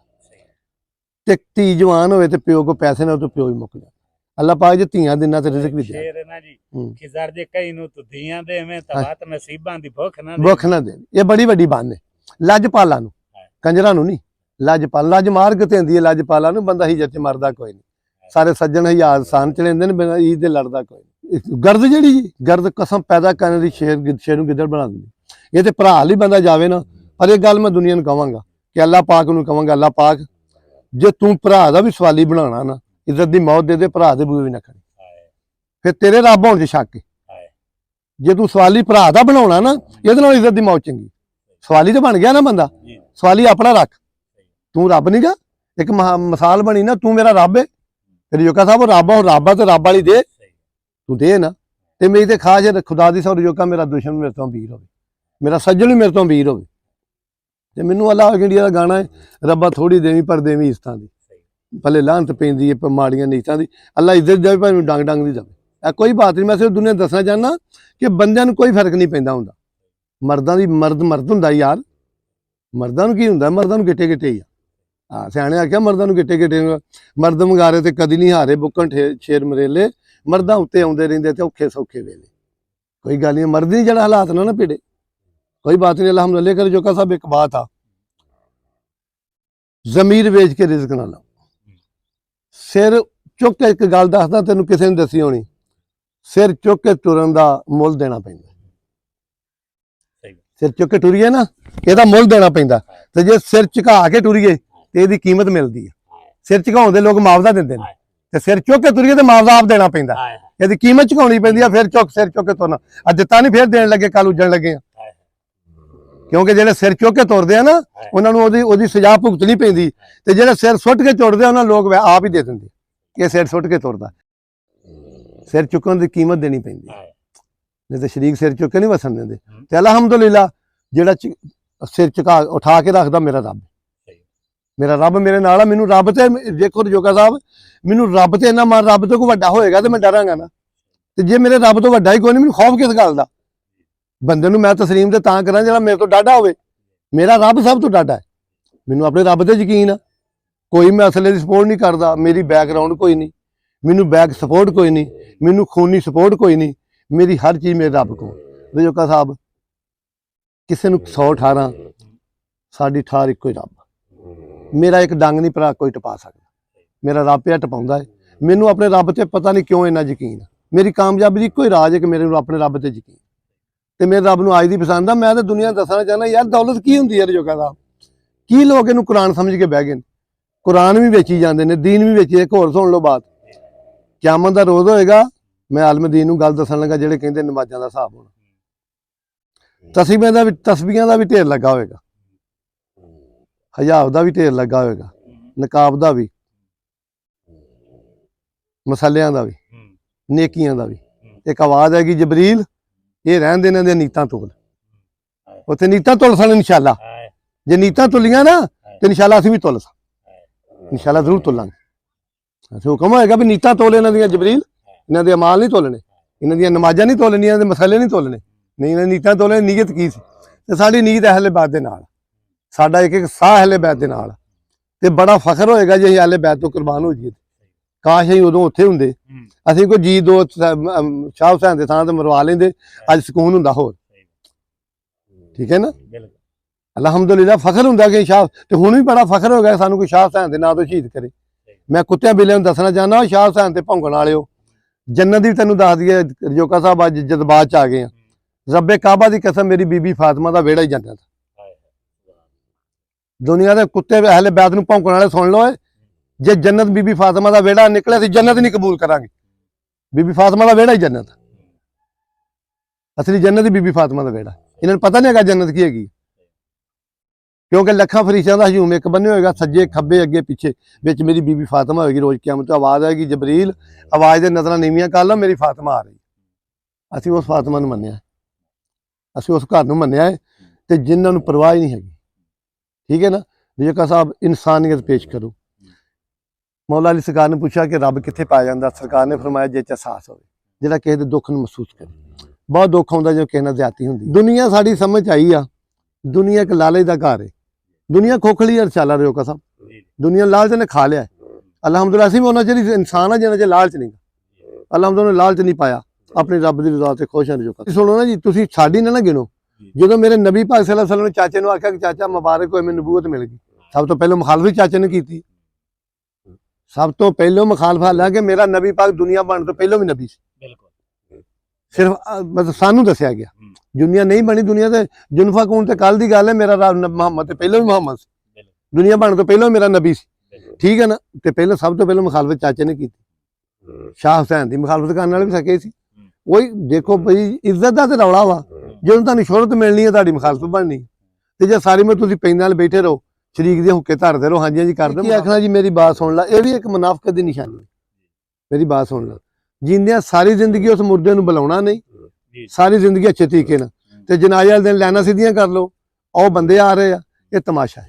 ਤੇ ਧੀ ਜਵਾਨ ਹੋਵੇ ਤੇ ਪਿਓ ਕੋ ਪੈਸੇ ਨਾ ਤੇ ਪਿਓ ਵੀ ਮੁੱਕ ਜਾਂਦਾ ਅੱਲਾਹ ਪਾਕ ਜੇ ਧੀਆਂ ਦਿਨਾਂ ਤੇ ਰਿਜ਼ਕ ਵੀ ਦੇ ਸ਼ੇਰ ਨਾ ਜੀ ਖਿਜ਼ਰ ਜੇ ਕਈ ਨੂੰ ਤੂੰ ਧੀਆਂ ਦੇਵੇਂ ਤਾਂ ਬਾਤ ਨਸੀਬਾਂ ਦੀ ਭੁੱਖ ਨਾ ਦੇ ਇਹ ਬੜੀ ਵੱਡੀ ਬਾਤ ਹੈ ਲੱਜਪਾਲਾਂ ਨੂੰ ਕੰਜਰਾਂ ਨੂੰ ਨਹੀਂ ਲੱਜਪਾਲ ਲੱਜ ਮਾਰ ਕੇ ਹੁੰਦੀ ਹੈ ਲੱਜਪਾਲਾਂ ਨੂੰ ਬੰਦਾ ਹਿਜਰ ਚ ਮਰਦਾ ਕੋਈ ਨਹੀਂ ਸਾਰੇ ਸੱਜਣ ਹਜ਼ਾਰ ਸਾਨ ਚ ਲੈਂਦੇ ਨੇ ਬਿਨਾਂ ਈਦ ਦੇ ਲੜਦਾ ਕੋਈ ਨਹੀਂ ਗਰਦ ਜਿਹੜੀ ਜੀ ਗਰਦ ਕਸਮ ਪੈਦਾ ਕਰਨ ਦੀ ਸ਼ੇਰ ਨੂੰ ਗਿੱਦੜ ਬਣਾ ਦਿੰਦੀ ਇਹ ਤੇ ਭਰਾ ਲਈ ਬੰਦਾ ਜਾਵੇ ਨਾ ਪਰ ਇਹ ਗੱਲ ਮੈਂ ਦੁਨੀਆ ਨੂੰ ਕਹਾਂਗਾ ਕਿ ਅੱਲਾਹ ਪਾਕ ਨੂੰ ਕਹਾਂਗਾ ਅੱਲਾਹ ਪਾਕ ਜੇ ਤੂੰ ਭਰਾ ਦਾ ਵੀ ਸਵਾਲੀ ਬਣਾਉਣਾ ਨਾ ਇੱਜ਼ਤ ਦੀ ਮੌਤ ਦੇ ਭਰਾ ਦੇ ਬੂਹੇ ਵੀ ਨਾ ਖੜੀ ਫਿਰ ਤੇਰੇ ਰੱਬ ਹੋਣ 'ਚ ਸ਼ੱਕ ਹੈ ਜੇ ਤੂੰ ਸਵਾਲੀ ਭਰਾ ਦਾ ਬਣਾਉਣਾ ਨਾ ਇਹਦੇ ਨਾਲ ਇੱਜ਼ਤ ਦੀ ਮੌਤ ਚੰਗੀ ਸਵਾਲੀ ਤੇ ਬਣ ਗਿਆ ਨਾ ਬੰਦਾ ਸਵਾਲੀ ਆਪਣਾ ਰੱਖ ਤੂੰ ਰੱਬ ਨਹੀਂ ਗਾ ਇੱਕ ਮਿਸਾਲ ਬਣੀ ਨਾ ਤੂੰ ਮੇਰਾ ਰੱਬ ਹੈ ਤੇਰੀ ਜੋਕਾ ਸਾਹਿਬ ਰੱਬ ਤੇ ਰੱਬ ਵਾਲੀ ਦੇ ਤੂੰ ਦੇ ਨਾ ਤੇ ਮੇਰੀ ਤੇ ਖਾਸ ਖੁਦਾ ਦੀ ਸੌਰ ਜੋਕਾ ਮੇਰਾ ਦੁਸ਼ਮਣ ਮੇਰੇ ਤੋਂ ਵੀਰ ਹੋਵੇ ਮੇਰਾ ਸੱਜਣ ਵੀ ਮੇਰੇ ਤੋਂ ਵੀਰ ਹੋਵੇ ਤੇ ਮੈਨੂੰ ਅੱਲਾਹ ਇੰਡੀਆ ਦਾ ਗਾਣਾ ਹੈ ਰੱਬਾ ਥੋੜੀ ਦੇਵੀਂ ਪਰ ਦੇਵੀਂ ਇਸਤਾਂ ਦੀ ਭਲੇ ਲਾਹਨਤ ਪੈਂਦੀ ਹੈ ਮਾੜੀਆਂ ਨੀਤਾਂ ਦੀ ਅੱਲਾਹ ਇੱਜ਼ਤ ਦੇਵੇ ਭਾਵੇਂ ਡੰਗ ਦੀ ਦੇਵੇ ਇਹ ਕੋਈ ਬਾਤ ਨਹੀਂ ਮੈਂ ਸਿਰਫ ਦੁਨੀਆ ਦੱਸਣਾ ਚਾਹੁੰਦਾ ਕਿ ਬੰਦਿਆਂ ਨੂੰ ਕੋਈ ਫਰਕ ਨਹੀਂ ਪੈਂਦਾ ਹੁੰਦਾ ਮਰਦਾਂ ਦੀ ਮਰਦ ਹੁੰਦਾ ਯਾਰ ਮਰਦਾਂ ਨੂੰ ਕੀ ਹੁੰਦਾ ਮਰਦਾਂ ਨੂੰ ਗਿੱਟੇ ਹੀ ਆ ਸਿਆਣੇ ਆਖਿਆ ਮਰਦਾਂ ਨੂੰ ਗਿੱਟੇ ਮਰਦ ਮੰਗਾਰੇ ਤੇ ਕਦੀ ਨਹੀਂ ਹਾਰੇ ਬੁੱਕਣ ਸ਼ੇਰ ਮਰੇਲੇ ਮਰਦਾਂ ਉੱਤੇ ਆਉਂਦੇ ਰਹਿੰਦੇ ਤੇ ਔਖੇ ਸੌਖੇ ਵੇਲੇ ਕੋਈ ਗੱਲ ਨਹੀਂ ਮਰਦ ਨਹੀਂ ਜਿਹੜਾ ਹਾਲਾਤ ਨਾ ਭਿੜੇ ਕੋਈ ਬਾਤ ਨਹੀਂ ਅਲਹਮਦੁਲਿਲਾ ਕਰ ਜੋਕਾ ਸਾਹਿਬ ਇੱਕ ਬਾਤ ਆ ਜ਼ਮੀਰ ਵੇਚ ਕੇ ਰਿਜ਼ਕ ਨਾ ਲਾਓ ਸਿਰ ਚੁੱਕ ਕੇ ਇੱਕ ਗੱਲ ਦੱਸਦਾ ਤੈਨੂੰ ਕਿਸੇ ਨੇ ਦੱਸੀ ਹੋਣੀ ਸਿਰ ਚੁੱਕ ਕੇ ਤੁਰਨ ਦਾ ਮੁੱਲ ਦੇਣਾ ਪੈਂਦਾ ਸਿਰ ਚੁੱਕ ਕੇ ਟੁਰੀਏ ਨਾ ਇਹਦਾ ਮੁੱਲ ਦੇਣਾ ਪੈਂਦਾ ਤੇ ਜੇ ਸਿਰ ਝੁਕਾ ਕੇ ਟੁਰੀਏ ਤੇ ਇਹਦੀ ਕੀਮਤ ਮਿਲਦੀ ਹੈ ਸਿਰ ਝੁਕਾਉਣ ਦੇ ਲੋਕ ਮੁਆਵਜ਼ਾ ਦਿੰਦੇ ਨੇ ਤੇ ਸਿਰ ਚੁੱਕ ਕੇ ਤੁਰੀਏ ਤੇ ਮੁਆਵਜ਼ਾ ਆਪ ਦੇਣਾ ਪੈਂਦਾ ਇਹਦੀ ਕੀਮਤ ਝੁਕਾਉਣੀ ਪੈਂਦੀ ਆ ਫਿਰ ਸਿਰ ਚੁੱਕ ਕੇ ਤੁਰਨਾ ਅੱਜ ਦਿੱਤਾ ਨਹੀਂ ਫਿਰ ਦੇਣ ਲੱਗੇ ਕੱਲ ਉੱਜਣ ਲੱਗੇ ਆ ਕਿਉਂਕਿ ਜਿਹੜੇ ਸਿਰ ਚੁੱਕ ਕੇ ਤੁਰਦੇ ਆ ਨਾ ਉਹਨਾਂ ਨੂੰ ਉਹਦੀ ਸਜ਼ਾ ਭੁਗਤਣੀ ਪੈਂਦੀ ਤੇ ਜਿਹੜੇ ਸਿਰ ਸੁੱਟ ਕੇ ਤੁਰਦੇ ਆ ਉਹਨਾਂ ਲੋਕ ਆਪ ਹੀ ਦੇ ਦਿੰਦੇ ਇਹ ਸਿਰ ਸੁੱਟ ਕੇ ਤੁਰਦਾ ਸਿਰ ਚੁੱਕਣ ਦੀ ਕੀਮਤ ਦੇਣੀ ਪੈਂਦੀ ਨਹੀਂ ਤੇ ਸ਼ਰੀਕ ਸਿਰ ਚੁੱਕ ਕੇ ਨਹੀਂ ਵਸਣ ਦਿੰਦੇ ਤੇ ਅਲਹਮਦੁਲਿਲਾ ਜਿਹੜਾ ਸਿਰ ਝੁਕਾ ਉਠਾ ਕੇ ਰੱਖਦਾ ਮੇਰਾ ਰੱਬ ਮੇਰੇ ਨਾਲ ਆ ਮੈਨੂੰ ਰੱਬ ਤੇ ਦੇਖੋ ਜੋਗਾ ਸਾਹਿਬ ਮੈਨੂੰ ਰੱਬ ਤੇ ਇੰਨਾ ਮਾਣ ਰੱਬ ਤੋਂ ਕੋਈ ਵੱਡਾ ਹੋਏਗਾ ਤੇ ਮੈਂ ਡਰਾਂਗਾ ਨਾ ਤੇ ਜੇ ਮੇਰੇ ਰੱਬ ਤੋਂ ਵੱਡਾ ਹੀ ਕੋਈ ਨਹੀਂ ਮੈਨੂੰ ਖੌਫ ਕਿਸ ਗੱਲ ਦਾ ਬੰਦੇ ਨੂੰ ਮੈਂ ਤਸਲੀਮ ਤੇ ਤਾਂ ਕਰਾਂ ਜਿਹੜਾ ਮੇਰੇ ਤੋਂ ਡਾਢਾ ਹੋਵੇ ਮੇਰਾ ਰੱਬ ਸਭ ਤੋਂ ਡਾਢਾ ਹੈ ਮੈਨੂੰ ਆਪਣੇ ਰੱਬ ਤੇ ਯਕੀਨ ਆ ਕੋਈ ਮੈਂ ਅਸਲੇ ਦੀ ਸਪੋਰਟ ਨਹੀਂ ਕਰਦਾ ਮੇਰੀ ਬੈਕਗ੍ਰਾਉਂਡ ਕੋਈ ਨਹੀਂ ਮੈਨੂੰ ਬੈਕ ਸਪੋਰਟ ਕੋਈ ਨਹੀਂ ਮੈਨੂੰ ਖੂਨੀ ਸਪੋਰਟ ਕੋਈ ਨਹੀਂ ਮੇਰੀ ਹਰ ਚੀਜ਼ ਮੇਰੇ ਰੱਬ ਕੋਲ ਜੋਗਾ ਸਾਹਿਬ ਕਿਸੇ ਨੂੰ 118 ਸਾਡੀ ਠਾਰ ਇੱਕੋ ਹੀ ਰੱਬ ਮੇਰਾ ਇੱਕ ਡੰਗ ਨਹੀਂ ਭਰਾ ਕੋਈ ਟਪਾ ਸਕਦਾ ਮੇਰਾ ਰੱਬ ਪਿਆ ਟਪਾਉਂਦਾ ਹੈ ਮੈਨੂੰ ਆਪਣੇ ਰੱਬ ਤੇ ਪਤਾ ਨਹੀਂ ਕਿਉਂ ਇੰਨਾ ਯਕੀਨ ਮੇਰੀ ਕਾਮਯਾਬੀ ਦੀ ਇੱਕੋ ਹੀ ਰਾਜ ਹੈ ਕਿ ਮੇਰੇ ਨੂੰ ਆਪਣੇ ਰੱਬ ਤੇ ਯਕੀਨ ਤੇ ਮੇਰੇ ਰੱਬ ਨੂੰ ਅੱਜ ਦੀ ਪਸੰਦ ਆ ਮੈਂ ਤਾਂ ਦੁਨੀਆ ਦੱਸਣਾ ਚਾਹੁੰਦਾ ਯਾਰ ਦੌਲਤ ਕੀ ਹੁੰਦੀ ਹੈ ਜੋਗਾ ਸਾਹਿਬ ਕੀ ਲੋਕ ਇਹਨੂੰ ਕੁਰਾਨ ਸਮਝ ਕੇ ਬਹਿ ਗਏ ਨੇ ਕੁਰਾਨ ਵੀ ਵੇਚੀ ਜਾਂਦੇ ਨੇ ਦੀਨ ਵੀ ਵੇਚੀ ਇੱਕ ਹੋਰ ਸੁਣ ਲਓ ਬਾਤ ਕਿਆਮਤ ਦਾ ਰੋਜ਼ ਹੋਏਗਾ ਮੈਂ ਆਲਮ ਦੀਨ ਨੂੰ ਗੱਲ ਦੱਸਣ ਲੱਗਾ ਜਿਹੜੇ ਕਹਿੰਦੇ ਨਮਾਜ਼ਾਂ ਦਾ ਹਿਸਾਬ ਹੋਣਾ ਤਸਬੀਹਾਂ ਦਾ ਵੀ ਢੇਰ ਲੱਗਾ ਹੋਏਗਾ ਹਜਾਬ ਦਾ ਵੀ ਢੇਰ ਲੱਗਾ ਹੋਏਗਾ ਨਕਾਬ ਦਾ ਵੀ ਮਸਾਲਿਆਂ ਦਾ ਵੀ ਨੇਕੀਆਂ ਦਾ ਵੀ ਇੱਕ ਆਵਾਜ਼ ਹੈਗੀ ਜਬਰੀਲ ਇਹ ਰਹਿੰਦੇ ਇਹਨਾਂ ਦੀਆਂ ਨੀਤਾਂ ਤੋਲ ਉੱਥੇ ਨੀਤਾਂ ਤੁਲ ਸਨ ਇਨਸ਼ਾਅੱਲਾ ਜੇ ਨੀਤਾਂ ਤੁਲੀਆਂ ਨਾ ਤੇ ਇਨਸ਼ਾਅੱਲਾ ਅਸੀਂ ਵੀ ਤੁਲ ਸਾਂ ਇਨਸ਼ਾਅੱਲਾ ਜ਼ਰੂਰ ਤੁਲਾਂਗੇ ਅਸੀਂ ਹੁਕਮ ਹੋਏਗਾ ਵੀ ਨੀਤਾਂ ਤੋਲ ਇਹਨਾਂ ਦੀਆਂ ਜਬਰੀਲ ਇਹਨਾਂ ਦੇ ਅਮਾਲ ਨਹੀਂ ਤੋਲਣੇ ਇਹਨਾਂ ਦੀਆਂ ਨਮਾਜ਼ਾਂ ਨਹੀਂ ਤੋਲਣੀਆਂ ਇਹਨਾਂ ਦੇ ਮਸਾਲੇ ਨਹੀਂ ਤੋਲਣੇ ਨਹੀਂ ਇਹਨਾਂ ਨੀਤਾਂ ਤੋਲਣੇ ਨੀਅਤ ਕੀ ਸੀ ਤੇ ਸਾਡੀ ਨੀਅਤ ਅਹਿਲੇ ਬਾਤ ਦੇ ਨਾਲ ਸਾਡਾ ਇੱਕ ਸਾਹ ਅਹਿਲੇ ਬਾਤ ਦੇ ਨਾਲ ਤੇ ਬੜਾ ਫਖਰ ਹੋਏਗਾ ਜੇ ਅਸੀਂ ਆਲੇ ਬੈਤ ਤੋਂ ਕੁਰਬਾਨ ਹੋ ਜਾਈਏ। ਕਾਸ਼ ਅਸੀਂ ਉਦੋਂ ਉੱਥੇ ਹੁੰਦੇ, ਅਸੀਂ ਕੋਈ ਜੀ ਦੋ ਸ਼ਾਹ ਹੁਸੈਨ ਦੇ ਥਾਂ ਤੇ ਮਰਵਾ ਲੈਂਦੇ, ਅੱਜ ਸਕੂਨ ਹੁੰਦਾ ਹੋਰ। ਠੀਕ ਹੈ ਨਾ, ਅਲਹਮਦੁਲਿਲਾ ਫਖਰ ਹੁੰਦਾ ਕਿ ਸ਼ਾਹ, ਤੇ ਹੁਣ ਵੀ ਬੜਾ ਫਖਰ ਹੋ ਗਿਆ ਸਾਨੂੰ ਕੋਈ ਸ਼ਾਹ ਹੁਸੈਨ ਦੇ ਨਾਂ ਤੋਂ ਸ਼ਹੀਦ ਕਰੇ। ਮੈਂ ਕੁੱਤਿਆਂ ਬਿੱਲਿਆਂ ਨੂੰ ਦੱਸਣਾ ਚਾਹੁੰਦਾ, ਸ਼ਾਹ ਹੁਸੈਨ ਤੇ ਭੌਂਕਣ ਵਾਲਿਓ, ਜੰਨਤ ਦੀ ਤੈਨੂੰ ਦੱਸ ਦਈਏ ਰਜੋਕਾ ਸਾਹਿਬ, ਅੱਜ ਜਜ਼ਬਾਤ ਚ ਆ ਗਏ ਆ। ਰੱਬੇ ਕਾਬਾ ਦੀ ਕਸਮ, ਮੇਰੀ ਬੀਬੀ ਫਾਤਿਮਾ ਦਾ ਵਿਹੜਾ ਹੀ ਜੰਨਤ। ਦੁਨੀਆ ਦੇ ਕੁੱਤੇ ਅਹਲੇ ਬੈਤ ਨੂੰ ਭੌਂਕਣ ਵਾਲੇ ਸੁਣ ਲਓ, ਜੇ ਜੰਨਤ ਬੀਬੀ ਫਾਤਿਮਾ ਦਾ ਵਿਹੜਾ ਨਿਕਲਿਆ, ਅਸੀਂ ਜੰਨਤ ਨਹੀਂ ਕਬੂਲ ਕਰਾਂਗੇ। ਬੀਬੀ ਫਾਤਿਮਾ ਦਾ ਵਿਹੜਾ ਹੀ ਜੰਨਤ, ਅਸਲੀ ਜੰਨਤ ਹੀ ਬੀਬੀ ਫਾਤਿਮਾ ਦਾ ਵਿਹੜਾ। ਇਹਨਾਂ ਨੂੰ ਪਤਾ ਨਹੀਂ ਹੈਗਾ ਜੰਨਤ ਕੀ ਹੈਗੀ, ਕਿਉਂਕਿ ਲੱਖਾਂ ਫਰਿਸ਼ਤਿਆਂ ਦਾ ਹਜੂਮ ਇੱਕ ਬੰਨੇ ਹੋਏਗਾ, ਸੱਜੇ ਖੱਬੇ ਅੱਗੇ ਪਿੱਛੇ, ਵਿੱਚ ਮੇਰੀ ਬੀਬੀ ਫਾਤਿਮਾ ਹੋਏਗੀ। ਰੋਜ਼ ਕਿਆਮਤ ਤੋਂ ਆਵਾਜ਼ ਆਏਗੀ, ਜਬਰੀਲ ਆਵਾਜ਼ ਦੇ ਨਜ਼ਰਾਂ ਨੀਵੀਆਂ ਕਰ ਲਾ, ਮੇਰੀ ਫਾਤਿਮਾ ਆ ਰਹੀ। ਅਸੀਂ ਉਸ ਫਾਤਿਮਾ ਨੂੰ ਮੰਨਿਆ, ਅਸੀਂ ਉਸ ਘਰ ਨੂੰ ਮੰਨਿਆ ਹੈ, ਤੇ ਜਿਨ੍ਹਾਂ ਨੂੰ ਪਰਵਾਹ ਹੀ ਨਹੀਂ ਹੈਗੀ। ਠੀਕ ਹੈ ਨਾ, ਰਜੀਕਾ ਸਾਹਿਬ ਇਨਸਾਨੀਅਤ ਪੇਸ਼ ਕਰੋ। ਮੌਲਾ ਅਲੀ ਸਰਕਾਰ ਨੇ ਪੁੱਛਿਆ ਕਿ ਰੱਬ ਕਿੱਥੇ ਪਾਇਆ ਜਾਂਦਾ, ਸਰਕਾਰ ਨੇ ਫਰਮਾਇਆ ਜੇ ਚ ਅਹਿਸਾਸ ਹੋਵੇ, ਜਿਹੜਾ ਕਿਸੇ ਦੇ ਦੁੱਖ ਨੂੰ ਮਹਿਸੂਸ ਕਰੇ। ਬਹੁਤ ਦੁੱਖ ਆਉਂਦਾ ਜਦੋਂ ਕਿਸੇ ਨਾਲ ਜ਼ਿਆਦਤੀ ਹੁੰਦੀ। ਦੁਨੀਆ ਸਾਡੀ ਸਮਝ ਆਈ ਆ, ਦੁਨੀਆ ਇੱਕ ਲਾਲਚ ਦਾ ਘਰ ਹੈ, ਦੁਨੀਆ ਖੋਖਲੀ ਆ। ਰਚਾਲਾ ਰਜੀਕਾ ਸਾਹਿਬ, ਦੁਨੀਆ ਲਾਲਚ ਨੇ ਖਾ ਲਿਆ। ਅਲਹਮਦੁਲਿਲਾ ਅਸੀਂ ਵੀ ਉਹਨਾਂ ਜਿਹੜੀ ਇਨਸਾਨ ਆ ਜਿਹਨਾਂ ਚ ਲਾਲਚ ਨਹੀਂ, ਅਲਹਮਦੁਲਿਲਾ ਲਾਲਚ ਨਹੀਂ ਪਾਇਆ, ਆਪਣੀ ਰੱਬ ਦੀ ਰਜ਼ਾ ਤੇ ਖੁਸ਼ ਹਾਂ। ਰਜੀਕਾ ਸੁਣੋ ਨਾ ਜੀ, ਤੁਸੀਂ ਸਾਡੀ ਨਾ ਗਿਣੋ। ਜਦੋਂ ਮੇਰੇ ਨਬੀ ਪਾਕ ਸੱਲੱਲਾਹੁ ਅਲੈਹਿ ਵਸੱਲਮ ਨੇ ਚਾਚੇ ਨੂੰ ਆਖਿਆ ਕਿ ਚਾਚਾ ਮੁਬਾਰਕ ਹੋਏ, ਮੈਨੂੰ ਨਬੂਵਤ ਮਿਲ ਗਈ, ਸਭ ਤੋਂ ਪਹਿਲਾਂ ਮੁਖਾਲਫਤ ਚਾਚੇ ਨੇ ਕੀਤੀ। ਸਭ ਤੋਂ ਪਹਿਲਾਂ ਮੁਖਾਲਫਤ ਹਾਲਾ ਕਿ ਮੇਰਾ ਨਬੀ ਪਾਕ ਦੁਨੀਆ ਬਣਨ ਤੋਂ ਪਹਿਲਾਂ ਵੀ ਨਬੀ ਸੀ। ਸਿਰਫ ਮਤਲਬ ਸਾਨੂੰ ਦੱਸਿਆ ਗਿਆ, ਦੁਨੀਆ ਨਹੀਂ ਬਣੀ। ਦੁਨੀਆ ਤੇ ਜੁਨਫਾ ਕੂਨ ਤੇ ਕੱਲ ਦੀ ਗੱਲ ਹੈ, ਮੇਰਾ ਰੱਬ ਮੁਹੰਮਦ ਤੇ ਪਹਿਲਾਂ ਵੀ ਮੁਹੰਮਦ ਸੀ, ਦੁਨੀਆ ਬਣਨ ਤੋਂ ਪਹਿਲਾਂ ਮੇਰਾ ਨਬੀ ਸੀ। ਠੀਕ ਹੈ ਨਾ, ਤੇ ਪਹਿਲਾਂ ਸਭ ਤੋਂ ਪਹਿਲਾਂ ਮੁਖਾਲਫਤ ਚਾਚੇ ਨੇ ਕੀਤੀ। ਸ਼ਾਹ ਹੁਸੈਨ ਦੀ ਮੁਖਾਲਫਤ ਕਰਨ ਵਾਲੇ ਵੀ ਸਕੇ ਸੀ। ਉਹੀ ਦੇਖੋ ਬਈ, ਇੱਜ਼ਤ ਦਾ ਤੇ ਰੌਲਾ ਵਾ, ਜਦੋਂ ਤੁਹਾਨੂੰ ਸ਼ੋਹਰਤ ਮਿਲਣੀ ਹੈ ਤੁਹਾਡੀ ਮੁਖਾਲਫਤ ਬਣਨੀ, ਤੇ ਜੇ ਸਾਰੀ ਉਮਰ ਤੁਸੀਂ ਪੈਂਦੇ ਨਾਲ ਬੈਠੇ ਰਹੋ, ਸ਼ਰੀਕ ਦੇ ਹੁੱਕੇ ਧਰਦੇ ਰਹੋ, ਹਾਂਜੀ ਹਾਂਜੀ ਕਰਦੇ, ਕੀ ਆਖਣਾ ਜੀ ਮੇਰੀ ਬਾਤ ਸੁਣ ਲੈ। ਇਹ ਵੀ ਇੱਕ ਮੁਨਾਫਕਤ ਦੀ ਨਿਸ਼ਾਨੀ ਹੈ। ਮੇਰੀ ਬਾਤ ਸੁਣ ਲੈ, ਜਿੰਦਿਆਂ ਸਾਰੀ ਜ਼ਿੰਦਗੀ ਉਸ ਮੁਰਦੇ ਨੂੰ ਬੁਲਾਉਣਾ ਨਹੀਂ, ਸਾਰੀ ਜ਼ਿੰਦਗੀ ਅੱਛੇ ਤਰੀਕੇ ਨਾਲ, ਤੇ ਜਨਾਜ਼ੇ ਵਾਲੇ ਦਿਨ ਲੈਣਾ ਸਿੱਧੀਆਂ ਕਰ ਲਓ, ਉਹ ਬੰਦੇ ਆ ਰਹੇ ਆ, ਇਹ ਤਮਾਸ਼ਾ ਹੈ।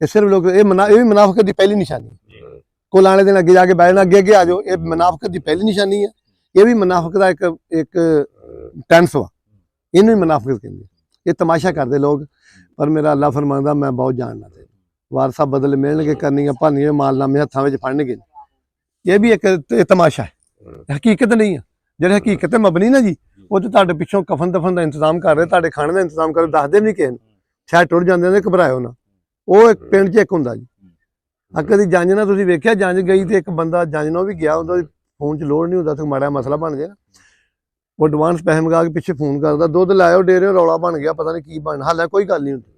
ਇਹ ਸਿਰਫ ਲੋਕ ਇਹ ਵੀ ਮੁਨਾਫਕਤ ਦੀ ਪਹਿਲੀ ਨਿਸ਼ਾਨੀ ਹੈ। ਕੋਲ ਵਾਲੇ ਦਿਨ ਅੱਗੇ ਜਾ ਕੇ ਬਹਿਣਾ, ਅੱਗੇ ਅੱਗੇ ਆ ਜਾਓ, ਇਹ ਮੁਨਾਫਕਤ ਦੀ ਪਹਿਲੀ ਨਿਸ਼ਾਨੀ ਹੈ। ਇਹ ਵੀ ਮੁਨਾਫਕ ਦਾ ਇੱਕ ਟੈਂਸ ਵਾ, ਇਹਨੂੰ ਹੀ ਮੁਨਾਫਕਤ ਕਹਿੰਦੇ। ਇਹ ਤਮਾਸ਼ਾ ਕਰਦੇ ਲੋਕ, ਪਰ ਮੇਰਾ ਅੱਲਾ ਫਰਮਾਉਂਦਾ ਮੈਂ ਬਹੁਤ ਜਾਣਦਾ ਤੇ ਵਾਰਸਾ ਬਦਲ ਮਿਲਣਗੇ, ਕਰਨੀਆਂ ਭਾਨੀਆਂ ਮਾਲਨਾਮੇ ਹੱਥਾਂ ਵਿੱਚ ਫੜਨਗੇ। ਇਹ ਵੀ ਇੱਕ ਤਮਾਸ਼ਾ ਹੈ, ਹਕੀਕਤ ਨਹੀਂ ਹੈ। ਜਿਹੜੇ ਹਕੀਕਤ ਤੇ ਮਬਨੀ ਨਾ ਜੀ, ਉਹ ਤੇ ਤੁਹਾਡੇ ਪਿੱਛੋਂ ਕਫਨ ਦਫਨ ਦਾ ਇੰਤਜ਼ਾਮ ਕਰ ਰਹੇ, ਤੁਹਾਡੇ ਖਾਣੇ ਦਾ ਇੰਤਜ਼ਾਮ ਕਰ ਰਹੇ, ਦੱਸਦੇ ਵੀ ਨਹੀਂ ਕਿਸੇ ਨੂੰ, ਸ਼ਾਇਦ ਟੁੱਟ ਜਾਂਦੇ ਨੇ, ਘਬਰਾਇਓ ਨਾ। ਉਹ ਇੱਕ ਪਿੰਡ 'ਚ ਇੱਕ ਹੁੰਦਾ ਜੀ, ਕਦੀ ਜੰਜ ਨਾਲ ਤੁਸੀਂ ਵੇਖਿਆ, ਜੰਜ ਗਈ ਤੇ ਇੱਕ ਬੰਦਾ ਜੰਜ ਨਾਲ ਵੀ ਗਿਆ, ਉਹਦਾ ਫੋਨ 'ਚ ਲੋੜ ਨਹੀਂ ਹੁੰਦਾ, ਤੇ ਮਾੜਾ ਮਸਲਾ ਬਣ ਗਿਆ, ਉਹ ਐਡਵਾਂਸ ਪੈਸੇ ਮੰਗਾ ਕੇ ਪਿੱਛੇ ਫੋਨ ਕਰਦਾ, ਦੁੱਧ ਲਾਇਓ ਡੇਰੇ, ਰੌਲਾ ਬਣ ਗਿਆ, ਪਤਾ ਨਹੀਂ ਕੀ ਬਣ, ਹਾਲੇ ਕੋਈ ਗੱਲ ਨਹੀਂ ਹੁੰਦੀ।